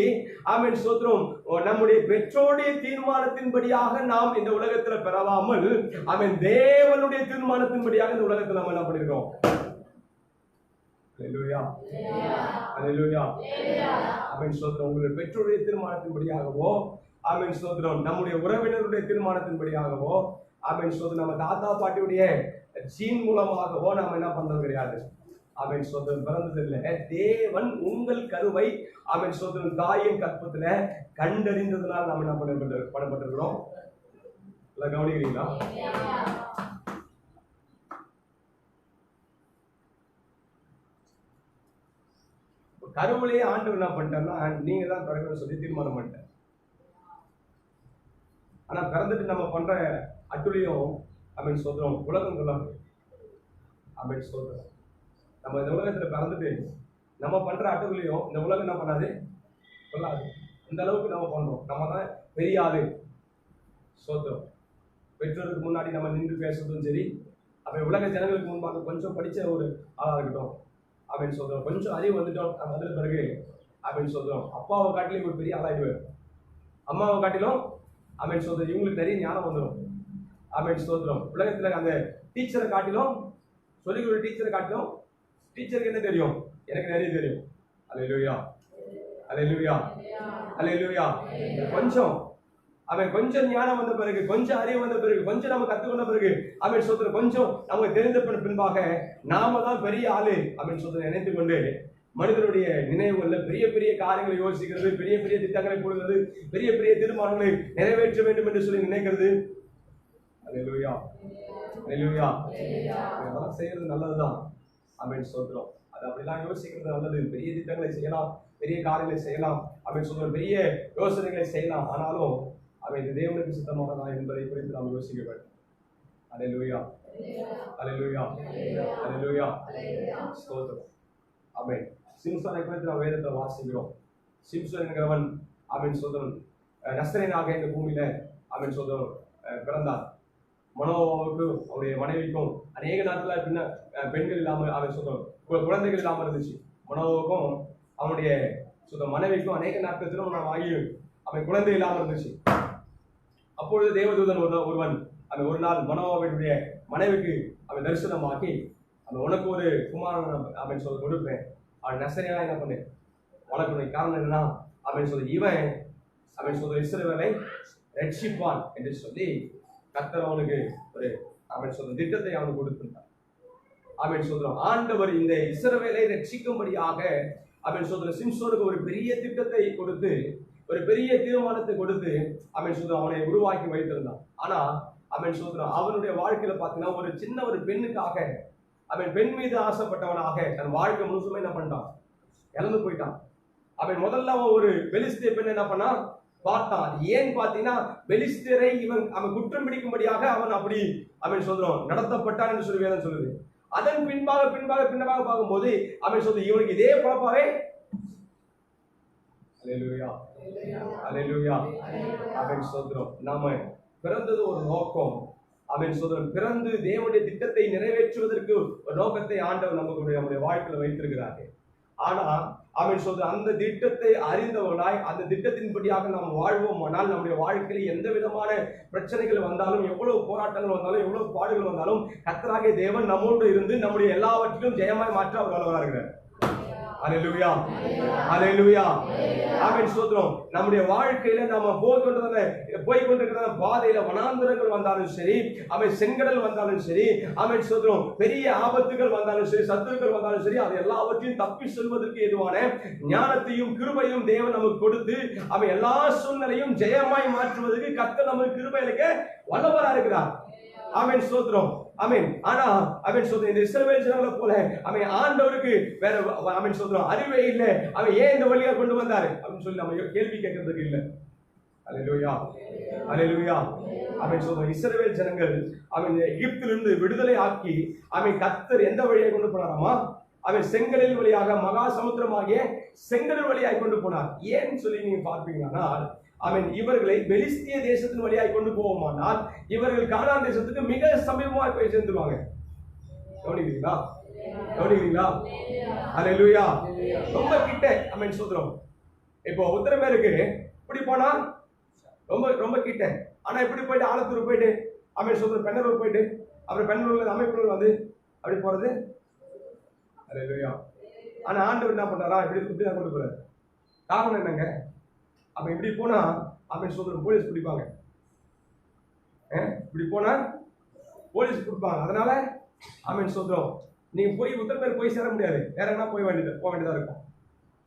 ஆமென், ஸ்தோத்திரம், நம்முடைய பெற்றோருடைய தீர்மானத்தின்படியாக நாம் இந்த உலகத்துல பெறவாமல் ஆமென், தேவனுடைய தீர்மானத்தின்படியாக இந்த உலகத்துல நம்ம என்ன பண்ணிருக்கோம்? அல்லேலூயா, அல்லேலூயா, ஆமென், ஸ்தோத்திரம். உங்களுடைய பெற்றோருடைய தீர்மானத்தின்படியாகவோ ஆமென், ஸ்தோத்திரம், நம்முடைய உறவினருடைய தீர்மானத்தின்படியாகவோ ஆமென், ஸ்தோத்திரம், நம்ம தாத்தா பாட்டியுடைய ஜீன் மூலமாகவோ நாம என்ன பண்றது கிடையாது. ஆமென், ஸ்தோத்திரம், பிறந்ததில்லை. தேவன் உங்கள் கருவை ஆமென், ஸ்தோத்திரம், தாயின் கற்பத்துல கண்டறிந்ததுனால் நாம் என்ன பண்ணப்பட்டிருக்கிறோம்? கவனிக்கிறீங்களா? கருவிலேயே ஆண்டவர் என்ன பண்ணிட்டாருன்னா, நீங்க தான் பிறக்கணும்னு சொல்லி தீர்மானம் பண்ணிட்டார். ஆனா பிறந்துட்டு நம்ம பண்ற அட்டுலியும் ஆமென், ஸ்தோத்திரம், உலகம் சொல்லாது. ஆமென், ஸ்தோத்திரம். நம்ம இந்த உலகத்துல பிறந்துட்டு நம்ம பண்ற அட்டுகளையும் இந்த உலகம் என்ன பண்ணாது, சொல்லாது. இந்த அளவுக்கு நம்ம பண்றோம். நம்ம தான் பெரிய ஆளு. ஸ்தோத்திரம். பெற்றோருக்கு முன்னாடி நம்ம நின்று பேசுறதும் சரி, அப்ப உலக ஜனங்களுக்கு முன்பாக கொஞ்சம் படிச்ச ஒரு ஆளா இருக்கட்டும், ஆமென், ஸ்தோத்திரம், கொஞ்சம் அறிவு வந்துட்டோம் அதுல பிறகு ஆமென், ஸ்தோத்திரம், அப்பாவை காட்டிலும் ஒரு பெரிய ஆளாயிடுவார். அம்மாவை காட்டிலும் ஆமென், ஸ்தோத்திரம், இவங்களுக்கு நிறைய ஞானம் வந்துடும். ஆமென், ஸ்தோத்திரம். உலகத்துல அந்த டீச்சரை காட்டிலும், சொல்லிக் கொடுக்குற டீச்சரை காட்டிலும் டீச்சருக்கு என்ன தெரியும்? எனக்கு நிறைய தெரியும். அல்லேலூயா, அல்லேலூயா, அல்லேலூயா. கொஞ்சம் அவன் கொஞ்சம் ஞானம் வந்த பிறகு, கொஞ்சம் அறிவு வந்த பிறகு, கொஞ்சம் நம்ம கத்துக்கொண்ட பிறகு ஆமென், ஸ்தோத்திரம், கொஞ்சம் நமக்கு தெரிந்த பின்பாக நாம தான் பெரிய ஆளு ஆமென், ஸ்தோத்திரம் நினைத்து கொண்டு மனிதனுடைய நினைவுகள்ல பெரிய பெரிய காரியங்களை யோசிக்கிறது, பெரிய பெரிய திட்டங்களை போடுகிறது, பெரிய பெரிய தீர்மானங்களை நிறைவேற்ற வேண்டும் என்று சொல்லி நினைக்கிறது. அல்லேலூயா, அல்லேலூயா. இதெல்லாம் செய்யறது நல்லதுதான். ஆமென், ஸ்தோத்திரம். அது அப்படிலாம் யோசிக்கிறது நல்லது. பெரிய திட்டங்களை செய்யலாம், பெரிய காரியங்களை செய்யலாம், ஆமென், ஸ்தோத்திரம், பெரிய யோசனைகளை செய்யலாம். ஆனாலும் அவை இது தேவனுக்கு சித்தமானதா என்பதை குறித்து நாம் யோசிக்க வேண்டும். அல்லேலூயா, அல்லேலூயா, அல்லேலூயா, ஸ்தோத்திரம். ஆமென். சிம்சோனை குறித்து நாம் வேதத்தை வாசிக்கிறோம். சிம்சோன் என்கிறவன் ஆமென், ஸ்தோத்திரம், நஸ்ரேனாக இந்த பூமியில ஆமென், ஸ்தோத்திரம், பிறந்தார். மனோவாவுக்கு அவருடைய மனைவிக்கும் அநேக நாட்களாக பின்ன பெண்கள் இல்லாமல் ஆமென், ஸ்தோத்திரம், குழந்தைகள் இல்லாமல் இருந்துச்சு. மனோவாவுக்கும் அவனுடைய மனைவிக்கும் அநேக நாட்கள் திருமணம் ஆகி அவன் குழந்தை இல்லாமல் இருந்துச்சு. அப்பொழுது தேவதூதன் ஒருவன் அவன் ஒரு நாள் மனோவாவுடைய மனைவிக்கு அவன் தரிசனமாக்கி, அவன் உனக்கு ஒரு குமாரன் அவன் சொல்ல கொடுப்பேன், அவன் நசரேனா என்ன பண்ணு வளர்க்கணும். காரணம் என்னன்னா அவன் சொல்ல இவன் அவன் சொல்ற இஸ்ரவேலை ரட்சிப்பான் என்று சொல்லி கர்த்தர் அவனுக்கு ஒரு அவன் சொல்ற திட்டத்தை அவனுக்கு கொடுத்திருந்தான். அவன் சொல்றான், ஆண்டவர் இந்த இஸ்ரவேலை ரட்சிக்கும்படியாக அவன் சொல்ற சிம்சோனுக்கு ஒரு பெரிய திட்டத்தை கொடுத்து, ஒரு பெரிய தீர்மானத்தை கொடுத்து அவன் சொல்றான் அவனை உருவாக்கி வைத்திருந்தான். ஆனா அவன் சொல்றான் அவனுடைய வாழ்க்கையில பாத்தீங்கன்னா ஒரு சின்ன ஒரு பெண்ணுக்காக அவன் பெண் மீது ஆசைப்பட்டவனாக தன் வாழ்க்கை முழுசுமே என்ன பண்ணிட்டான், இழந்து போயிட்டான். அவன் முதல்ல அவன் ஒரு பெலிஸ்திய பெண் என்ன பண்ணான் பார்த்தான். ஏன் பாத்தீங்கன்னா பெலிஸ்தியரை அவன் குற்றம் பிடிக்கும்படியாக அவன் அப்படி அவன் சொல்றான் நடத்தப்பட்டான் என்று சொல்லி வேதம் சொல்லுது. அதன் பின்பாக பார்க்கும்போது அவன் சொல்றது இவனுக்கு இதே பழப்பாவே. அல்லேலூயா, அல்லேலூயா, அவன் சொல்றோம் நாம பிறந்தது ஒரு நோக்கம். அவன் சொல்றான் பிறந்து தேவனுடைய திட்டத்தை நிறைவேற்றுவதற்கு ஒரு நோக்கத்தை ஆண்டவர் நம்முடைய வாழ்க்கையில வைத்திருக்கிறார்கள். ஆனா அவன் சொல்ற அந்த திட்டத்தை அறிந்தவர்களாய் அந்த திட்டத்தின்படியாக நாம் வாழ்வோமானால் நம்முடைய வாழ்க்கையில் எந்த விதமான பிரச்சனைகள் வந்தாலும், எவ்வளவு போராட்டங்கள் வந்தாலும், எவ்வளவு பாடுகள் வந்தாலும் கர்த்தராகிய தேவன் நம்மோடு இருந்து நம்முடைய எல்லாவற்றிலும் ஜெயமாய் மாற்ற அவர் வல்லவராக இருக்கிறார். அல்லேலூயா, அல்லேலூயா, ஆமென், ஸ்தோத்திரம். நம்முடைய வாழ்க்கையில நாம போய்கொண்டிருக்கிற பாதையில வனாந்தரங்கள் வந்தாலும் சரி, அவன் செங்கடல் வந்தாலும் சரி, ஆமென், ஸ்தோத்திரம், பெரிய ஆபத்துகள் வந்தாலும் சரி, சத்துருக்கள் வந்தாலும் சரி, அது எல்லாவற்றையும் தப்பி செல்வதற்கு ஏதுவான ஞானத்தையும் கிருபையும் தேவன் நமக்கு கொடுத்து அவன் எல்லா சூழ்நிலையும் ஜெயமாய் மாற்றுவதற்கு கர்த்தர் நமக்கு கிருபை அளிக்க வல்லவராக இருக்கிறார். ஆமென், ஸ்தோத்திரம், ஆமென். ஆனா அவன் சொல்ற இந்த இஸ்ரவேல் ஜனங்களை போல அவன் ஆண்டவருக்கு வேற அவன் சொல்றான் அறிவே இல்லை, அவன் ஏன் இந்த வழியா கொண்டு வந்தாரு அப்படின்னு சொல்லி நம்ம கேள்வி கேட்கறதுக்கு இல்லை. அல்லேலூயா, அல்லேலூயா, அவன் சொல்ற இஸ்ரவேல் ஜனங்கள் அவன் எகிப்திலிருந்து விடுதலை ஆக்கி அவன் கர்த்தர் எந்த வழியை கொண்டு போனாராமா, அவன் செங்கடல் வழியாக மகா சமுத்திரமாகிய செங்கடல் வழியாய் கொண்டு போனார். ஏன்னு சொல்லி நீங்க பார்ப்பீங்கன்னா, இவர்களை பெலிஸ்திய தேசத்தின் வழியாய் கொண்டு போவோமானால் இவர்கள் கானான் தேசத்துக்கு மிக சமீபமாய் போய் சேர்ந்துருவாங்க. கவனிக்கிறீங்களா? கவனிக்கிறீங்களா? அல்லேலூயா. ரொம்ப கிட்ட. ஆமென் சோதரம். இப்போ உத்தரமேருக்கு இப்படி போனா ரொம்ப ரொம்ப கிட்ட. ஆனா இப்படி போயிட்டு ஆலத்தூர் போயிட்டு ஆமென் சோதரம் பெண்ணூர் போயிட்டு அப்புறம் பெண்ணூர்ல அமைப்புகள் வந்து அப்படி போறது. அல்லேலூயா. ஆனா ஆண்டவர் என்ன பண்றாரா? இப்படி தான் கொண்டு போறாரு. காரணம் என்னங்க? அப்ப இப்படி போனா ஆமென் சோதரம் போலீஸ் பிடிப்பாங்க. இப்படி போனா போலீஸ் பிடிப்பாங்க. அதனால ஆமென் சோதரம் நீங்க போய் உத்தரமேற்கு போய் சேர முடியாது. வேற எங்கன்னா போக வேண்டியதா இருக்கும்.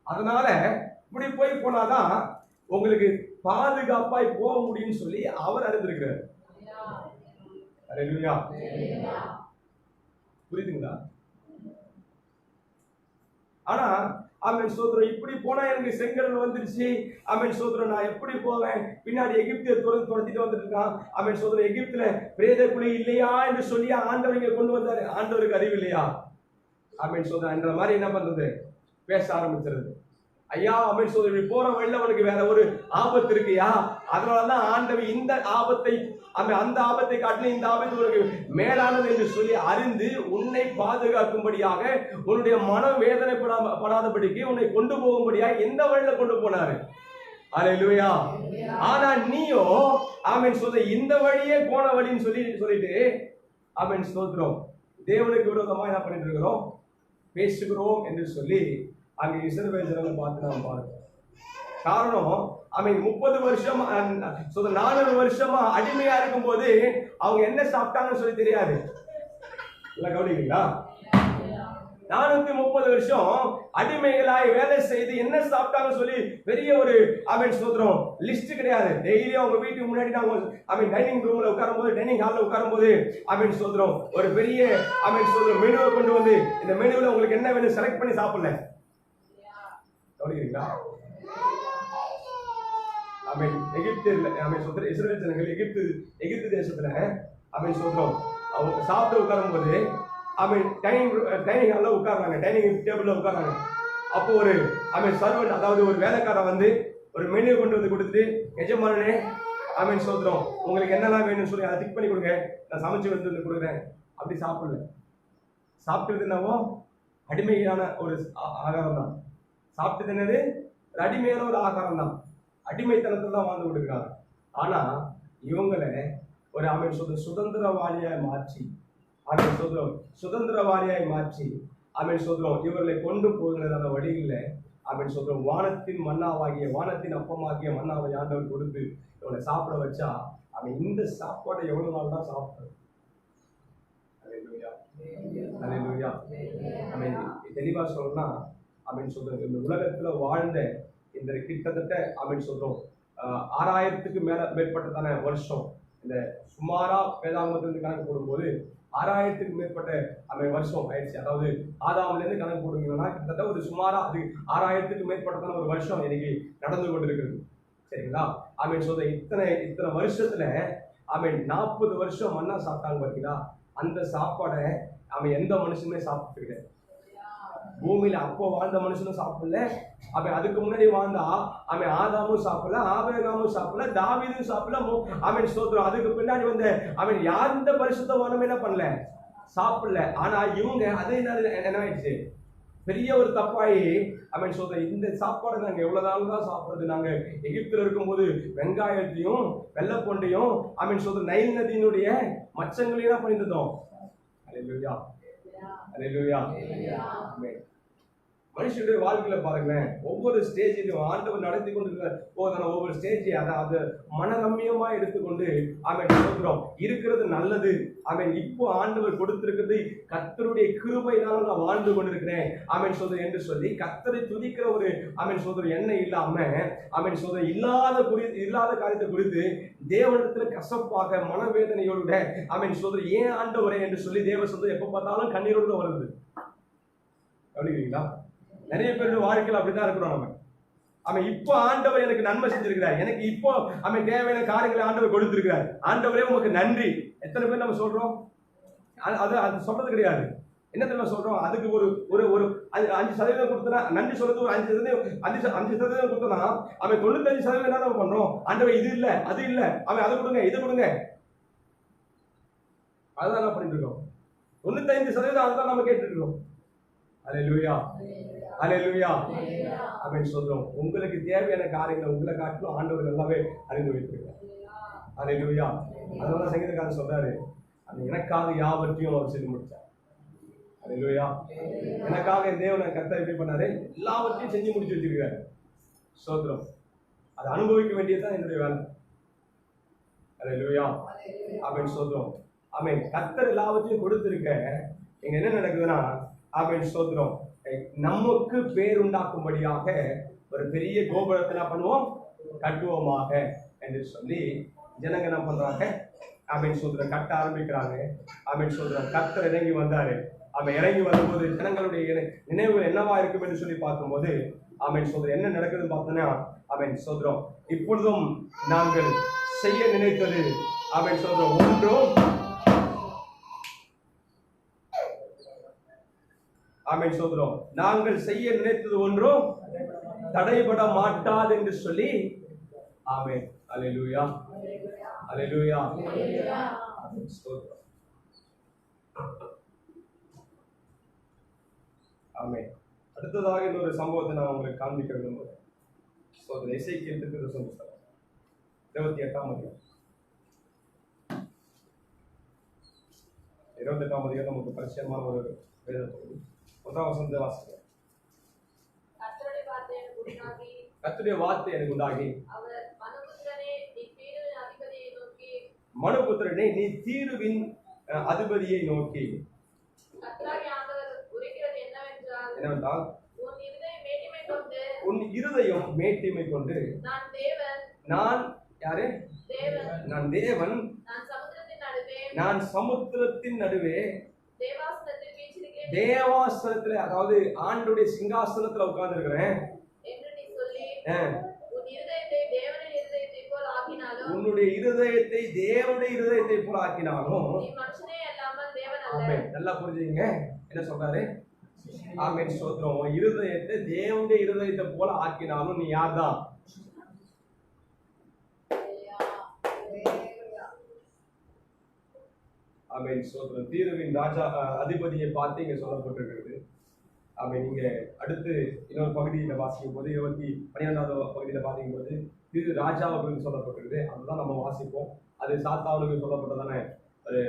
அதனால இப்படி போய் போனாதான் உங்களுக்கு பாதுகாப்பாய் போக முடியும்னு சொல்லி அவர் அறிந்திருக்கிறார். அல்லேலூயா. புரியுதுங்களா? ஆனா ஆமென் சோதரம் இப்படி போனா எனக்கு செங்கடல் வந்துருச்சு. ஆமென் சோதரம் நான் எப்படி போவேன்? பின்னாடி எகிப்தியர் துரத்திட்டு வந்துட்டு இருக்கான். ஆமென் சோதரம் எகிப்துல பிரேத குழி இல்லையா என்று சொல்லி ஆண்டவர் இங்க கொண்டு வந்தாரு. ஆண்டவருக்கு அறிவு இல்லையா? ஆமென் சோதரம் என்ற மாதிரி என்ன பண்றது? பேச ஆரம்பிச்சிருது. ஐயா ஆமென் சோதரம் போற வழியில அவனுக்கு வேற ஒரு ஆபத்து இருக்குயா. அதனாலதான் ஆண்டவர் இந்த ஆபத்தை அந்த ஆபத்தை காட்டிலும் இந்த ஆபத்து உனக்கு மேலானது என்று சொல்லி அறிந்து உன்னை பாதுகாக்கும்படியாக உன்னுடைய மனம் வேதனைப்படாதபடிக்கு உன்னை கொண்டு போகும்படியாக எந்த வழியில கொண்டு போனாரு. அல்லேலூயா. ஆனா நீயோ ஆமென் சோதரம் இந்த வழியே போன வழின்னு சொல்லிட்டு ஆமென் சோதரம் தேவனுக்கு விரோதமா என்ன பண்ணிட்டு இருக்கிறோம்? பேசுகிறோம் என்று சொல்லி அங்க இஸ்ரவேல் ஜனங்களை பார்த்து நாம் பார்க்கிறோம். காரணம் 30 வருஷம் 400 வருஷமா அடிமையா இருக்கும் போது அவங்க என்ன சாப்பிட்டாங்கன்னு சொல்லி தெரியாது. இல்ல கவனிக்கிறீங்களா? 430 வருஷம் அடிமைகளாய் வேலை செய்து என்ன சாப்பிட்டாங்கன்னு சொல்லி பெரிய ஒரு ஆமென் சோதரம் லிஸ்ட் கிடையாது. டெய்லி அவங்க வீட்டுக்கு முன்னாடி நாங்க டைனிங் ரூம்ல உட்காரும் போது டைனிங் ஹால்ல உட்காரும் போது ஆமென் சோதரம் ஒரு பெரிய ஆமென் சோதரம் மெனுவை கொண்டு வந்து இந்த மெனுவில் உங்களுக்கு என்ன வேணும் செலக்ட் பண்ணி சாப்பிடல. கவனிக்கிறீங்களா? இஸ்ரவேல் ஜனங்கள் எகிப்து தேசத்துல சோதரம் அவங்க சாப்பிட்டு உட்காரும் போது டைனிங் ஹால்ல உட்கார்றாங்க. டைனிங் டேபிள்ல உட்கார்றாங்க. அப்போ ஒரு சர்வன்ட் அதாவது ஒரு வேலைக்காரன் வந்து ஒரு மெனு கொண்டு வந்து கொடுத்துட்டு, எஜமானனே சோதரம் உங்களுக்கு என்னெல்லாம் வேணும்னு சொல்லி அதை டிக் பண்ணி கொடுங்க, நான் சமைச்சு வந்து கொடுக்குறேன். அப்படி சாப்பிடல. சாப்பிட்டது என்னவோ அடிமையான ஒரு ஆகாரம் தான். சாப்பிட்டது என்னது? அடிமையான ஒரு ஆகாரம் தான். அடிமைத்தனத்தில் தான் வாழ்ந்து கொடுக்குறாங்க. ஆனா இவங்களை ஒரு சுதந்திரவாளியாய் மாற்றி இவர்களை கொண்டு போகிறதான வழியில் சொல்றோம் வானத்தின் மன்னாவாகிய வானத்தின் அப்பமாகிய மன்னாவை ஆண்டவர் கொடுத்து இவனை சாப்பிட வச்சா அவன் இந்த சாப்பாடை எவ்வளவு நாள் தான் சாப்பிடுறது. தெளிவா சொல்லணும்னா சொல்றோம் இந்த உலகத்துல வாழ்ந்த இந்த கிட்டத்தட்ட சொல்றோம் 6000க்கு மேற்பட்டதான வருஷம் இந்த சுமாரா வேதாகமத்திலிருந்து கணக்கு போடும்போது 6000க்கு மேற்பட்ட வருஷம் ஆயிடுச்சு. அதாவது ஆதாம்ல இருந்து கணக்கு போடுவீங்கன்னா கிட்டத்தட்ட ஒரு சுமாரா அது 6000க்கு மேற்பட்டதான ஒரு வருஷம் இன்னைக்கு நடந்து கொண்டிருக்கிறது. சரிங்களா? சொல்ற இத்தனை வருஷத்துல 40 வருஷம் மண்ணா சாப்பிட்டாங்க பார்த்தீங்களா? அந்த சாப்பாடை எந்த மனுஷனுமே சாப்பிட்டு கிடையாது. பூமியில அப்போ வாழ்ந்த மனுஷனும் சாப்பிடல. அதுக்கு முன்னாடி வாழ்ந்தா ஆதாமும் சாப்பிடல, ஆபிரகாமும் சாப்பிடல, தாவீதும் சாப்பிடல. ஸ்தோத்திரம். அதுக்கு பின்னாடி வந்த யாருந்த பரிசுத்தவானும் என்ன பண்ணல? சாப்பிடல. ஆனா இவங்க அது என்ன ஆயிடுச்சு? பெரிய ஒரு தப்பாயி சொல்ற இந்த சாப்பாடை நாங்க எவ்வளவு நாள் தான் சாப்பிடுறது? நாங்க எகிப்துல இருக்கும்போது வெங்காயத்தையும் வெள்ளப்பொண்டையும் சொல்ற நைல் நதியினுடைய மச்சங்களையும் தான் பண்ணிருந்தோம். அல்லேலூயா. அல்லேலூயா. ஆமென். மனுஷனுடைய வாழ்க்கையில பாருங்களேன், ஒவ்வொரு ஸ்டேஜிலும் ஆண்டவர் நடத்தி கொண்டிருக்கிற போதான ஒவ்வொரு ஸ்டேஜ் அதை மனரம்யமா எடுத்துக்கொண்டு சொல்றோம் இருக்கிறது நல்லது. இப்போ ஆண்டவர் கொடுத்திருக்கிறது கர்த்தருடைய கிருபையினால நான் வாழ்ந்து கொண்டிருக்கிறேன் சொல்ற என்று சொல்லி கர்த்தரை துதிக்கிற ஒரு சொல்ற எண்ணெய் இல்லாம சொல்ற இல்லாத காரியத்தை குறித்து தேவனிடத்துல கசப்பாக மனவேதனையோட சொல்ற ஏன் ஆண்டவரே என்று சொல்லி தேவ சொல்ற எப்ப பார்த்தாலும் கண்ணீரோடு வருது. கவனிக்கிறீங்களா? நிறைய பேருடைய வாழ்க்கையில் அப்படிதான் இருக்கிறோம். இப்போ ஆண்டவர் எனக்கு நன்மை செஞ்சிருக்கிறார், எனக்கு இப்போ தேவையான காரியங்களை ஆண்டவர் கொடுத்திருக்கிறார், ஆண்டவரே உங்களுக்கு நன்றி. எத்தனை பேர் நம்ம சொல்றோம்? அது சொல்றது கிடையாது. என்ன தெரியுமா சொல்றோம்? அதுக்கு ஒரு ஒரு ஒரு 5% கொடுத்தனா நன்றி சொல்றது, ஒரு 5% கொடுத்தனா அவன் 95% என்ன நம்ம பண்றோம்? ஆண்டவரே இது இல்ல, அது இல்ல, அவன் அதை கொடுங்க, இதை கொடுங்க, அதுதான் என்ன பண்ணிட்டு இருக்கோம். 95% அதுதான் நம்ம கேட்டுட்டு இருக்கோம். அல்லேலூயா, அல்லேலூயா அப்படின்னு சொல்றோம். உங்களுக்கு தேவையான காரியங்களை உங்களை காட்டிலும் ஆண்டவர் நல்லாவே அறிந்து வைத்திருக்கிறார். அல்லேலூயா. அதனால சங்கீதக்காரர் சொல்றாரு, அது எனக்காக யாவற்றையும் அவர் செய்து முடிச்சார். அல்லேலூயா. எனக்காக தேவனை கர்த்தர் எப்படி பண்ணாரு? எல்லாவற்றையும் செஞ்சு முடிச்சு வச்சிருக்காரு. ஸ்தோத்திரம். அதை அனுபவிக்க வேண்டியதுதான் என்னுடைய வேலை. அல்லேலூயா. ஆமென். ஸ்தோத்திரம். ஆமென். கர்த்தர் எல்லாவற்றையும் கொடுத்திருக்க இங்க என்ன நடக்குதுன்னா, ஆமென் ஸ்தோத்திரம், நமக்கு பேருண்டாக்கும்படியாக ஒரு பெரிய கோபுரத்தை என்ன பண்ணுவோம்? கட்டுவோமாக என்று சொல்லி ஜனங்க என்ன பண்றாங்க? ஆமென் ஸ்தோத்திரம், கட்ட ஆரம்பிக்கிறாங்க. ஆமென் ஸ்தோத்திரம். கர்த்தர் இறங்கி வந்தாரு. அவன் இறங்கி வரும்போது ஜனங்களுடைய நினைவுகள் என்னவா இருக்கும் என்று சொல்லி பார்க்கும்போது, ஆமென் ஸ்தோத்திரம், என்ன நடக்குதுன்னு பார்த்தோன்னா, ஆமென் ஸ்தோத்திரம், இப்பொழுதும் நாங்கள் செய்ய நினைத்தது, ஆமென் ஸ்தோத்திரம், ஒன்றும், ஆமென் ஸ்தோத்திரம், நாங்கள் செய்ய நினைத்தது ஒன்றும் தடைபட மாட்டாது என்று சொல்லி, ஆமென். அல்லேலூயா, அல்லேலூயா, ஆமென் ஸ்தோத்திரம், ஆமென். அடுத்ததாக இன்னொரு சம்பவத்தை நான் உங்களுக்கு காண்பிக்க விரும்புகிறேன். ஸ்தோத்திரம். எசேக்கியேல் தீர்க்கதரிசன புத்தகம் 28ஆம் அதிகாரம். 28ஆம் அதிகாரம் நமக்கு பரிச்சயமான ஒரு வேத பகுதி. 1ஆம் வசனத்தை வாசிக்கிறேன். கர்த்தருடைய வார்த்தை எனக்கு உண்டாகி, மனுபுத்திரனே நீ தீருவின் அதிபதியை நோக்கி, என்னவென்றால் உன் இருதயம் மேட்டிமை கொண்டு, நான் யாரு? நான் தேவன், நான் சமுத்திரத்தின் நடுவே தேவாசனத்துல, அதாவது ஆண்டுடைய சிங்காசனத்துல உட்கார்ந்து இருக்கிறேன். உன்னுடைய இருதயத்தை தேவனுடைய இருதயத்தை போல ஆக்கினாலும், நல்லா புரிஞ்சுங்க என்ன சொல்றாரு? ஆமென் ஸ்தோத்திரம். இருதயத்தை தேவனுடைய இருதயத்தை போல ஆக்கினாலும் நீ யார்தான்? ஆமென் ஸ்தோத்திரம். தீருவின் ராஜா அதிபதியை பார்த்து இங்க சொல்லப்பட்டிருக்கிறது. ஆமென். நீங்க அடுத்து இன்னொரு பகுதியில வாசிக்கும் போது 12வது பகுதியில பாத்தீங்க போது திரு ராஜாவுக்கு சொல்லப்பட்டிருக்கு. அதுதான் நம்ம வாசிப்போம். அது சாத்தானுக்கு சொல்லப்பட்டதான ஒரு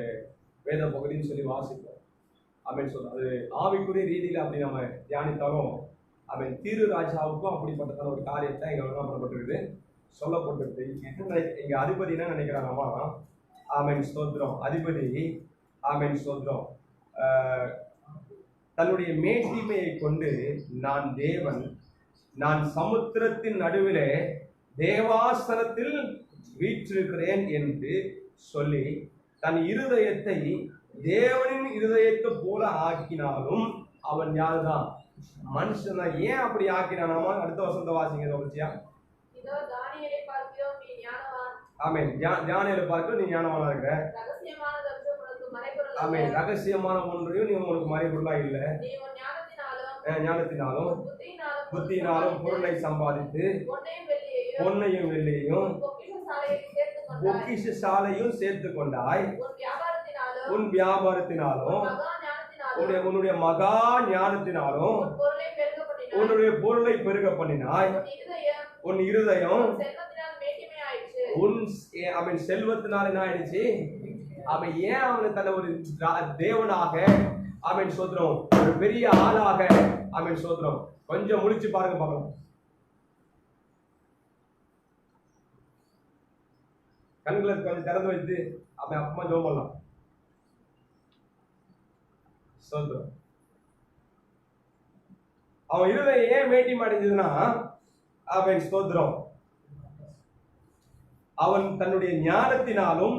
வேத பகுதின்னு சொல்லி வாசிப்போம். ஆமென் சொல்ல, அது ஆவிக்குரிய ரீதியில அப்படி நம்ம தியானித்தாலும், ஆமென், திரு ராஜாவுக்கும் அப்படிப்பட்டதான ஒரு காரியத்தை இங்க என்ன பண்ணப்பட்டிருக்கு? சொல்லப்பட்டிருக்கு. இங்க அதிபதி என்ன நினைக்கிறாங்கம்மா? ஆமென் ஸ்தோத்திரம். அதிபதி, ஆமென் ஸ்தோத்திரம், தன்னுடைய மேட்டிமையை கொண்டு நான் தேவன், நான் சமுத்திரத்தின் நடுவிலே தேவாசனத்தில் வீற்றிருக்கிறேன் என்று சொல்லி தன் இருதயத்தை தேவனின் இருதயத்தை போல ஆக்கினாலும் அவன் யாருதான்? மனுஷன் தான். ஏன் அப்படி ஆக்கினானாமா? அடுத்த வசனத்தை வாசிங்க தொடர்ச்சியா. ஆமென். தியானியேலை பார்க்க நீ ஞானவானா இருக்கிற. ஆமென். ரகசியமான ஒன்றையும் நீ உனக்கு மறைபொருளா இல்ல. ஞானத்தினாலும் புத்தியினாலும் பொருளை சம்பாதித்து பொன்னையும் வெள்ளியையும் பொக்கிஷ சாலையும் சேர்த்து கொண்டாய். உன் வியாபாரத்தினாலும் உன்னுடைய மகா ஞானத்தினாலும் உன்னுடைய பொருளை பெருக பண்ணினாய். உன் இருதயம் உன் அவன் செல்வத்தினால என்ன ஆயிடுச்சு? அவன் ஏன் அவனை தன்னை ஒரு தேவனாக, அவன் சோத்திரம், ஒரு பெரிய ஆளாக, அவன் சோத்திரம், கொஞ்சம் முடிச்சு பாருங்க பார்க்கலாம். கண்களை கொஞ்சம் திறந்து வைத்து அவன் அப்பமா ஜெபம் பண்ணலாம். சோத்திரம். அவன் இருதயம் ஏன் மேட்டி அடைஞ்சதுன்னா, அவன் ஸ்தோத்திரம், அவன் தன்னுடைய ஞானத்தினாலும்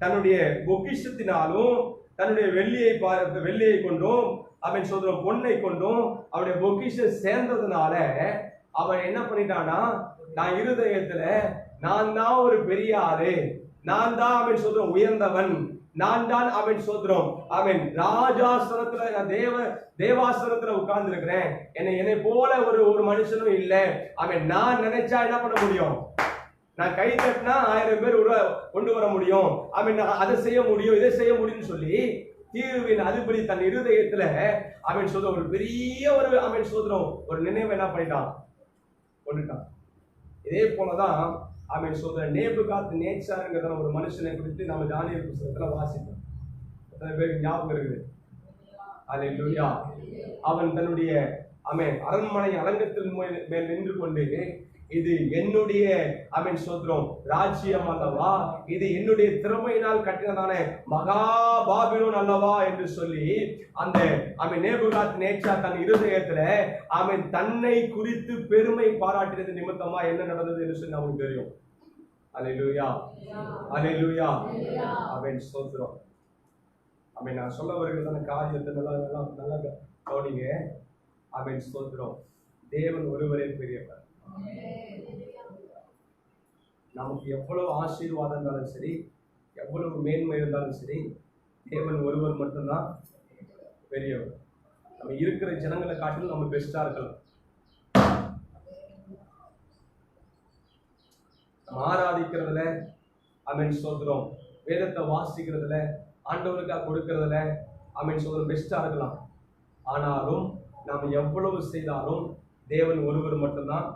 தன்னுடைய பொக்கிஷத்தினாலும் தன்னுடைய வெள்ளியை கொண்டும் அவன் சோதரம் பொன்னை கொண்டும் அவனுடைய பொக்கிஷம் சேர்ந்ததுனால அவன் என்ன பண்ணிட்டானா, நான் இருதயத்துல நான் தான் ஒரு பெரிய ஆளு, நான் தான் அவன் சொல்ற உயர்ந்தவன், நான் தான் அவன் சோதரம் அவன் ராஜாசனத்துல நான் தேவாசனத்துல உட்கார்ந்து இருக்கிறேன். என்னை போல ஒரு மனுஷனும் இல்லை. அவன் நான் நினைச்சா என்ன பண்ண முடியும்? நான் கை தட்டினா 1000 பேர் கொண்டு வர முடியும். அவன் அதை செய்ய முடியும், இதை செய்ய முடியும்னு சொல்லி தீர்வின் அதிபதி தன் இருதயத்துல அவன் சொல்ற ஒரு பெரிய அவன் சோதரம் ஒரு நினைவு என்ன பண்ணிட்டான்? கொண்டுட்டான். இதே போலதான் அவன் சொல்ற நேபுகாத் நேச்சாருங்கிற ஒரு மனுஷனை குறித்து நம்ம தானியேல் புத்தகத்துல வாசிப்போம். எத்தனை பேருக்கு ஞாபகம் இருக்குது? அல்லேலூயா. அவன் தன்னுடைய அரண்மனை அலங்கத்தில் மேல் நின்று கொண்டு, இது என்னுடைய சோதரம் ராஜ்யம் அல்லவா, இது என்னுடைய திறமையினால் கட்டினதான மகா பாபிலோன் அல்லவா என்று சொல்லி அந்த நேபுகாத் நேச்சார் தன் இருதயத்துல தன்னை குறித்து பெருமை பாராட்டினது நிமித்தமா என்ன நடந்தது என்று சொல்லி நமக்கு தெரியும். அல்லேலூயா, அல்லேலூயா. சோதரம் நான் சொல்ல வருகிறதான காரியத்தை நல்லா கவனிங்க. சோதரம் தேவன் ஒருவரே பெரியவர். நமக்கு எவ்வளவு ஆசீர்வாதம் இருந்தாலும் சரி, எவ்வளவு மேன்மை இருந்தாலும் சரி, தேவன் ஒருவர் மட்டும்தான் பெரியவர். நம்ம இருக்கிற ஜனங்களை காட்டிலும் நம்ம பெஸ்டா இருக்கலாம். ஆராதிக்கிறதுல சோதரம், வேதத்தை வாசிக்கிறதுல, ஆண்டவருக்காக கொடுக்கறதுல சோதரம் பெஸ்டா இருக்கலாம். ஆனாலும் நாம் எவ்வளவு செய்தாலும் தேவன் ஒருவர் மட்டும்தான்.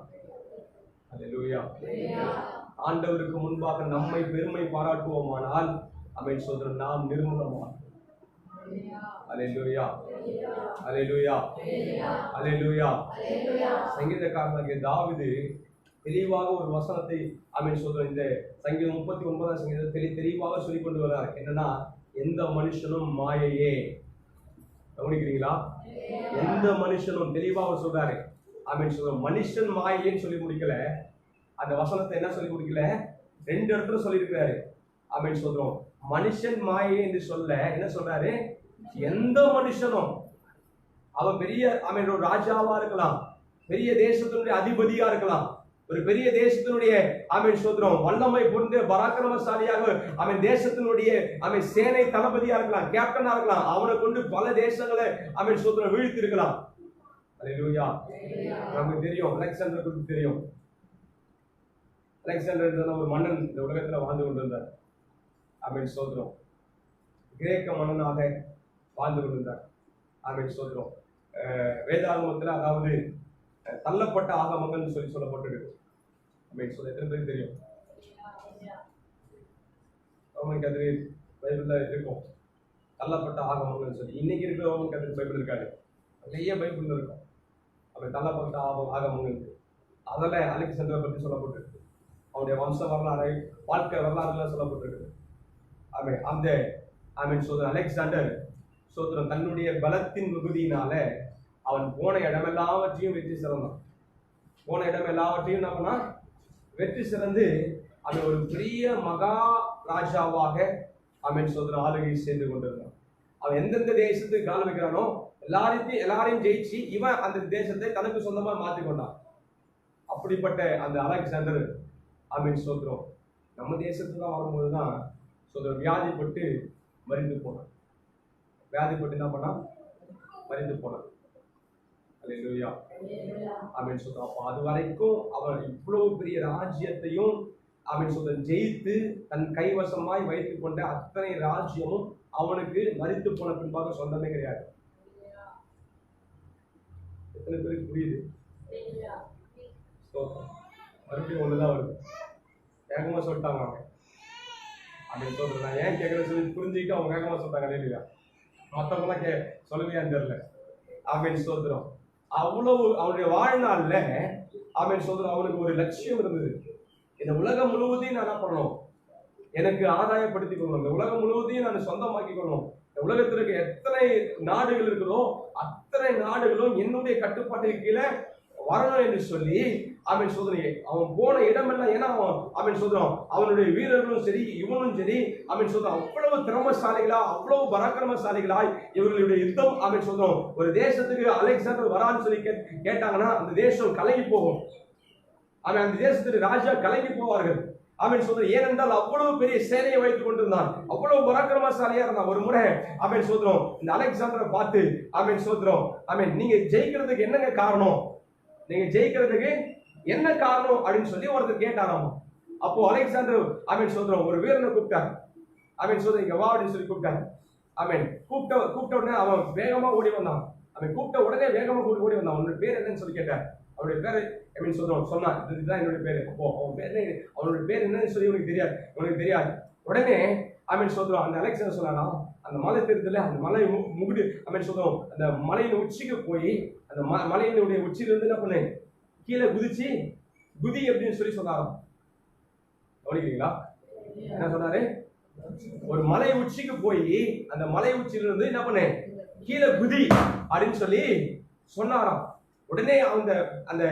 அல்லேலூயா. ஆண்டவருக்கு முன்பாக நம்மை பெருமை பாராட்டுவோமானால் சோதரம் நாம் நிர்மூலமாகும். அல்லேலூயா, அல்லேலூயா, அல்லேலூயா. சங்கீதக்காரனாகிய தாவீது தெளிவாக ஒரு வசனத்தை சோதரம் இந்த சங்கீதம் 39ஆம் சங்கீதத்தை தெளிவாக சொல்லிக் கொண்டு வர்றார். என்னன்னா, எந்த மனுஷனும் மாயையே. கவனிக்கிறீங்களா? எந்த மனுஷனும் தெளிவாக சொல்றாரு. சொல்றோம் மனுஷன் மாயைன்னு சொல்லி முடிக்கல. அந்த வசனத்தை என்ன சொல்லி முடிக்கல? 2 இடத்துல சொல்லியிருக்கிறாரு. சொல்றோம் மனுஷன் மாயை என்று சொல்ல என்ன சொல்றாரு? எந்த மனுஷனும். அவன் பெரிய ஒரு ராஜாவா இருக்கலாம், பெரிய தேசத்தினுடைய அதிபதியா இருக்கலாம், ஒரு பெரிய தேசத்தினுடைய சோதரம் வல்லமை பொருந்த பராக்கிரமசாலியாக தேசத்தினுடைய சேனை தளபதியா இருக்கலாம், கேப்டனா இருக்கலாம். அவனை கொண்டு பல தேசங்களை சோதரம் வீழ்த்தி இருக்கலாம். அல்லேலூயா. நமக்கு தெரியும், அலெக்சாண்டர் குறித்து தெரியும். அலெக்சாண்டர் ஒரு மன்னன் இந்த உலகத்துல வாழ்ந்து கொண்டிருந்தார். சோதரம் கிரேக்க மன்னனாக வாழ்ந்து கொண்டிருந்தார். சோதரம் வேதாகமத்துல, அதாவது தள்ளப்பட்ட ஆகமங்கள் சொல்லி சொல்லப்பட்டிருக்கு. சொல்ல எத்தனை பேருக்கு தெரியும்? ரோமன் கதிரில் பைபிள்ல இருக்கும் தள்ளப்பட்ட ஆகமங்கள் சொல்லி. இன்னைக்கு இருக்கிற ரோமன் கதிரில் பைபிள் இருக்காது, நிறைய பைபிள் இருக்கும். தள்ளப்பட்ட ஆகமங்கள் அதில் அலெக்சாண்டரை பற்றி சொல்லப்பட்டிருக்கு. அவனுடைய வம்ச வரலாறு, வாழ்க்கை வரலாறுலாம் சொல்லப்பட்டிருக்கு. அந்த சோதரன் அலெக்சாண்டர் சோதரன் தன்னுடைய பலத்தின் மிகுதியினால அவன் போன இடம் எல்லாவற்றையும் வெற்றி சிறந்தான். போன இடம் எல்லாவற்றையும் என்ன வெற்றி சிறந்து அவன் ஒரு பெரிய மகா ராஜாவாக சோதரன் ஆளுகை செய்து கொண்டிருந்தான். அவன் எந்தெந்த தேசத்துக்கு கால் வைக்கிறானோ எல்லாரையும் ஜெயிச்சு இவன் அந்த தேசத்தை தனக்கு சொந்தமா மாற்றிக்கொண்டான். அப்படிப்பட்ட அந்த அலெக்சாண்டர் சோதரம் நம்ம தேசத்துக்கு தான் வரும்போதுதான் சோதரம் வியாதிப்பட்டு மறிந்து போனான். வியாதிப்பட்டு என்ன பண்ணா? மறிந்து போனான். அல்லேலூயா. சோதரம் அப்ப அது வரைக்கும் அவன் இவ்வளவு பெரிய ராஜ்யத்தையும் சோதரம் ஜெயித்து தன் கைவசமாய் வைத்துக் கொண்ட அத்தனை ராஜ்யமும் அவனுக்கு மறித்து போன பின்பாக சொந்தமே கிடையாது. எத்தனை பேருக்கு புரியுது? மறுபடியும் ஒண்ணுதான் வருது. வேகமா சொல்லிட்டாங்க அவன் சொல்றேன். நான் ஏன் கேட்கறேன்னு சொல்லி புரிஞ்சுக்கிட்டு அவங்க வேகமா சொல்லிட்டாங்க. இல்லையா? மற்றவங்களாம் சொல்லலையான்னு தெரியல. சோதரம் அவ்வளவு அவனுடைய வாழ்நாள்ல சோதரம் அவனுக்கு ஒரு லட்சியம் இருந்தது. இந்த உலகம் முழுவதையும் நான் என்ன பண்ணணும்? எனக்கு ஆதாயப்படுத்திக் கொள்ளணும். இந்த உலகம் முழுவதையும் நான் சொந்தமாக்கிக் கொள்ளணும். இந்த உலகத்தில் இருக்க எத்தனை நாடுகள் இருக்கிறதோ அத்தனை நாடுகளும் என்னுடைய கட்டுப்பாட்டுக்கு கீழே வரணும் என்று சொல்லி சோதனையை அவன் போன இடமெல்லாம், ஏன்னா அவன் சொல்றான் அவனுடைய வீரர்களும் சரி இவனும் சரி சொல்றான் அவ்வளவு திறமசாலிகளா, அவ்வளவு பராக்கிரமசாலிகளாய் இவர்களுடைய யுத்தம் சொல்றோம். ஒரு தேசத்துக்கு அலெக்சாண்டர் வரான்னு சொல்லி கேட்டாங்கன்னா அந்த தேசம் கலங்கி போகும். அந்த தேசத்துக்கு ராஜா கலங்கி போவார்கள். ஆமென் சோதரம். ஏனென்றால் அவ்வளவு பெரிய சேனையை வைத்துக் கொண்டிருந்தான், அவ்வளவு பராக்கிரமசாலியா இருந்தான். ஒரு முறை ஆமென் சோதரம் இந்த அலெக்சாண்டரை பார்த்து ஆமென் சோதரம், ஆமென் நீங்க ஜெயிக்கிறதுக்கு என்னங்க காரணம், நீங்க ஜெயிக்கிறதுக்கு என்ன காரணம் அப்படின்னு சொல்லி ஒருத்தர் கேட்டாராமா. அப்போ அலெக்சாண்டர் ஆமென் சோதரம் ஒரு வீரனை கூப்பிட்டார். ஆமென் சோதரம் இங்க வா அப்படின்னு சொல்லி கூப்பிட்டார். ஆமென் கூப்பிட்ட உடனே அவன் வேகமா ஓடி வந்தான். அவன் கூப்பிட்ட உடனே வேகமா ஓடி வந்தான். அவனுடைய பேர் என்னன்னு சொல்லி கேட்டார். அவனுடைய பேரு அப்படின்னு சொன்னான், இதுதான் என்னுடைய பேரு. அப்போ அவனுடைய பேர் என்னன்னு சொல்லி உனக்கு தெரியாது. உடனே ஆமென் சோதரம் அந்த அலெக்சாண்டர் சொன்னானா, அந்த மலை தெரியுதுல, அந்த மலை முகுடு ஆமென் சோதரம் அந்த மலையின் உச்சிக்கு போய் அந்த மலையினுடைய உச்சியிலிருந்து என்ன பண்ணு, கீழே குதி அப்படின்னு சொல்லி சொன்னாராம். கவனிக்கிறீங்களா என்ன சொன்னாரு? ஒரு மலை உச்சிக்கு போய் அந்த மலை உச்சியிலிருந்து என்ன பண்ணு, கீழே குதி அப்படின்னு சொல்லி சொன்னாராம். உடனே அந்த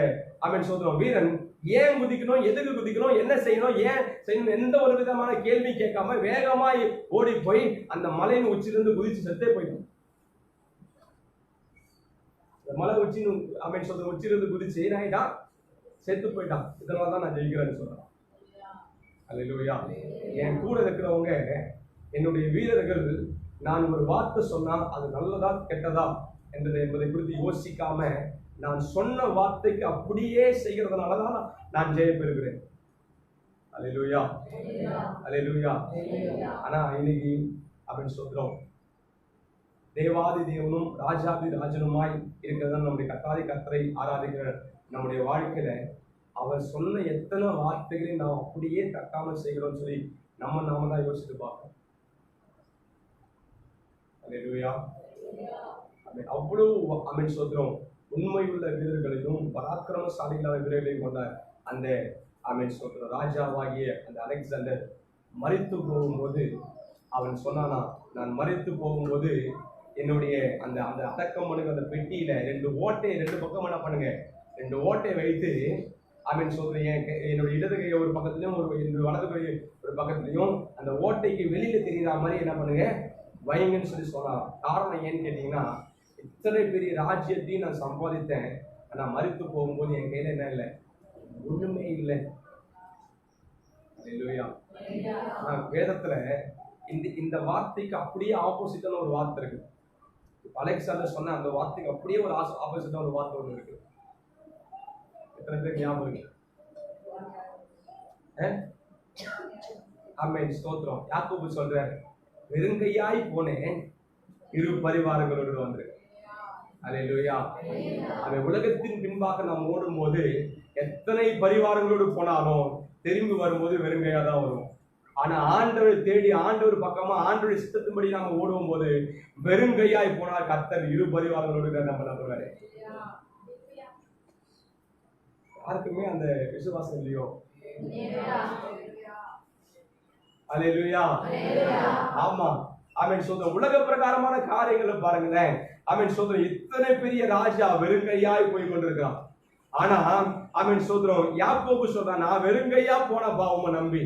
ஆமென் சோதரம் வீரன் ஏன் குதிக்கணும், எதுக்கு குதிக்கணும், என்ன செய்யணும், ஏன் செய்யணும், எந்த ஒரு விதமான கேள்வி கேட்காம வேகமாய் ஓடி போய் அந்த மலையின் உச்சியிலிருந்து குதிச்சு செத்தே போயிட்டான். மலை ஆமென் சோதரம் உச்சியிலிருந்து குதிச்சு நான் செத்து போயிட்டான். இதனாலதான் நான் ஜெயிக்கிறேன்னு சொல்றேன். அல்லேலூயா. என் கூட இருக்கிறவங்க என்னுடைய வீரர்கள் நான் ஒரு வார்த்தை சொன்னா அது நல்லதா கெட்டதா என்பதை குறித்து யோசிக்காம நான் சொன்ன வார்த்தைக்கு அப்படியே செய்கிறதுனாலதான் நான் ஜெயம் பெறுகிறேன். அல்லேலூயா, அல்லேலூயா. ஆனா இன்னைக்கு அப்படின்னு சொல்றோம், தேவாதி தேவனும் ராஜாதி ராஜனுமாய் இருக்கிறது நம்முடைய கர்த்தாதி கர்த்தரை ஆராதிக்கிற நம்முடைய வாழ்க்கையில அவர் சொன்ன எத்தனை வார்த்தைகளை நாம் அப்படியே தட்டாமல் செய்கிறோம் சொல்லி நாம தான் யோசித்து பார்க்கணும். அல்லேலூயா. அவ்வளவு ஆமென் சோதரம் உண்மையுள்ள வீரர்களையும் பராக்கிரமசாலிகளான வீரர்களையும் கொண்ட அந்த ஆமென் சோதரம் ராஜாவாகிய அந்த அலெக்சாண்டர் மரித்து போகும்போது அவன் சொன்னானா, நான் மரித்து போகும்போது என்னுடைய அந்த அந்த அடக்கம் பண்ணுங்க அந்த பெட்டியில 2 பக்கம் என்ன பண்ணுங்க, 2 ஓட்டை வைத்து ஆமென் சோதரம் என்னுடைய இடது கையை ஒரு பக்கத்துலயும் என்னுடைய வலது கையை ஒரு பக்கத்துலயும் அந்த ஓட்டைக்கு வெளியில தெரியுற மாதிரி என்ன பண்ணுங்க வைங்கன்னு சொல்லி சொன்னான். காரணம் ஏன்னு கேட்டீங்கன்னா, இத்தனை பெரிய ராஜ்யத்தையும் நான் சம்பாதித்தேன், நான் மரித்து போகும்போது என் கையில என்ன இல்லை, ஒண்ணுமே இல்லை. அல்லேலூயா. வேதத்துல இந்த வார்த்தைக்கு அப்படியே ஆப்போசிட்டான ஒரு வார்த்தை இருக்கு. அலெக்சாண்டர் சொன்ன அந்த வார்த்தைக்கு அப்படியே ஒரு ஆப்போசிட்டான ஒரு வார்த்தை ஒன்று இருக்கு. எத்தனை பேர் ஞாபகம் இருக்கு? ஆமென் ஸ்தோத்திரம். யாக்கோபு சொல்றாரு, வெறுங்கையாய் போனேன், இரு பரிவாரங்களோடு வந்திருக்கேன். அல்லேலூயா. அந்த உலகத்தின் பின்பாக நாம் ஓடும் போது எத்தனை பரிவாரங்களோடு போனாலும் திரும்பி வரும்போது வெறுங்கையா தான் வரும். ஆனா ஆண்டவரை தேடி ஆண்டவர் பக்கமா ஆண்டவரை சித்தத்தின்படி நாம ஓடுவோம் போது வெறுங்கையாய் போனால் கர்த்தர் இரு பரிவாரங்களோடு நம்ம நம்புறாரு. யாருக்குமே அந்த விசுவாசம் இல்லையோ? அல்லேலூயா. ஆமா. ஆமென் சோதரம் உலக பிரகாரமான காரியங்களை பாருங்களேன். ஆமென் சோதரம் இத்தனை பெரிய ராஜா வெறுங்கையாய் போய் கொண்டிருக்கான். ஆனா ஆமென் சோதரம் யாக்கோபு சொல்றான், நான் வெறுங்கையா போனப்பா உம்மை நம்பி.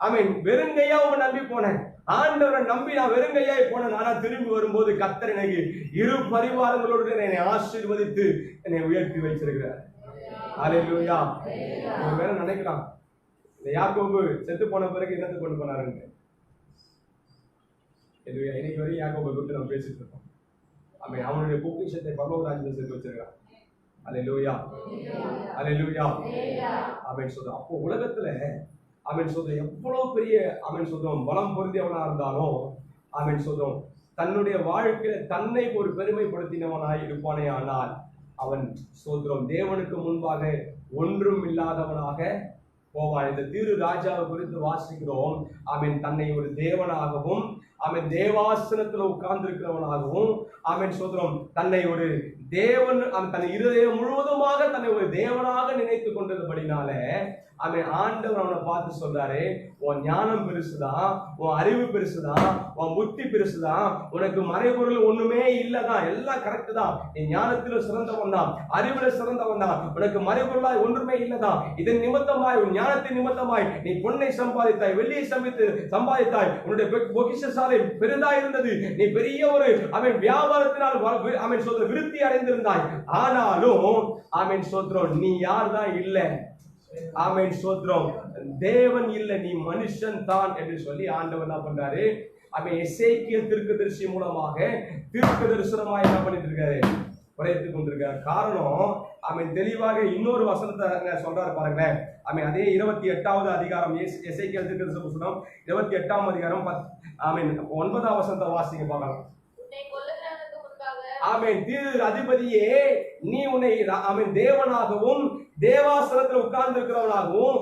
ஆமென், வெறுங்கையா உம்மை நம்பி போனேன், ஆண்டவரை நம்பி நான் வெறுங்கையாய் போனேன். ஆனா திரும்பி வரும்போது கர்த்தர் எனக்கு இரு பரிவாரங்களோடு என்னை ஆசீர்வதித்து என்னை உயர்த்தி வச்சிருக்கிறார். அல்லேலூயா. ஒருவேளை நினைக்கலாம், இந்த யாக்கோபு செத்து போன பிறகு என்னத்தை கொண்டு போனாருன்னு. இன்னைக்கு வரையும் யாக்கோபை குறித்து நம்ம பேசிட்டு இருக்கோம். அவனுடைய பொக்கிஷத்தை பரலோக ராஜ்யத்தில் சேர்த்து வச்சிருக்கான். அல்லேலூயா, அல்லேலூயா. ஆமென் சொல்றோம். அப்போ உலகத்துல ஆமென் சொல்றோம் எவ்வளவு பெரிய ஆமென் சொல்றோம் பலம் பொருந்தியவனா இருந்தாலும் ஆமென் சொல்றோம் தன்னுடைய வாழ்க்கையில தன்னை ஒரு பெருமைப்படுத்தினவனாய் இருப்பானே, ஆனால் அவன் சோதரம் தேவனுக்கு முன்பாக ஒன்றும் இல்லாதவனாக போவான். இந்த தீரு ராஜாவை குறித்து வாசிக்கிறோம். அவன் தன்னை ஒரு தேவனாகவும் அவன் தேவாசனத்துல உட்கார்ந்து இருக்கிறவனாகவும் அவன் சோதரம் தன்னை ஒரு தேவன் தன்னை இருதயம் முழுவதுமாக தன்னை ஒரு தேவனாக நினைத்துக் கொண்டதுபடினால அவன் ஆண்டவர் அவனை பார்த்து சொல்றாரு, உன் ஞானம் பெருசுதான், உன் அறிவு பெருசுதான், உன் புத்தி பெருசுதான், உனக்கு மறைபொருள் ஒண்ணுமே இல்லதான், எல்லாம் கரெக்ட் தான், நீ ஞானத்தில சிறந்தவன் தான், அறிவுல சிறந்தவன் தான், உனக்கு மறைபொருளாய் ஒன்றுமே இல்லதான். இதன் நிமித்தமாய் உன் ஞானத்தின் நிமித்தமாய் நீ பொன்னை சம்பாதித்தாய், வெள்ளியை சம்பாதித்தாய், உன்னுடைய பொக்கிஷசாலை பெரிதா இருந்தது, நீ பெரிய ஒரு அவன் வியாபாரத்தினால் அவன் சொல்ற விருத்தி அடைந்திருந்தாய். ஆனாலும் அவன் சொல்றோம் நீ யார் தான் இல்லை, ஆமென் ஸ்தோத்திரம். தேவன் இல்ல, நீ மனுஷன் தான் என்று சொல்லி ஆண்டவர் என்ன பண்றாரு, அவன் எசேக்கியேல் தீர்க்கதரிசி மூலமாக தீர்க்க தரிசனமாய் என்ன பண்ணிட்டு இருக்காரு, உரைத்துக் கொண்டிருக்கார். காரணம், அவன் தெளிவாக இன்னொரு வசனத்தை சொல்றாரு பாருங்களேன். அவன் அதே 28வது அதிகாரம், எசேக்கியேல் தீர்க்கதரிசி புத்தகம் 28ஆம் அதிகாரம் ஆமென் 9ஆம் வசனத்தை வாசிங்க பார்க்கலாம். ஆமென். தீர் அதிபதியே, நீ உன்னை ஆமென் தேவனாகவும் தேவாசனத்தில் உட்கார்ந்து இருக்கிறவனாகவும்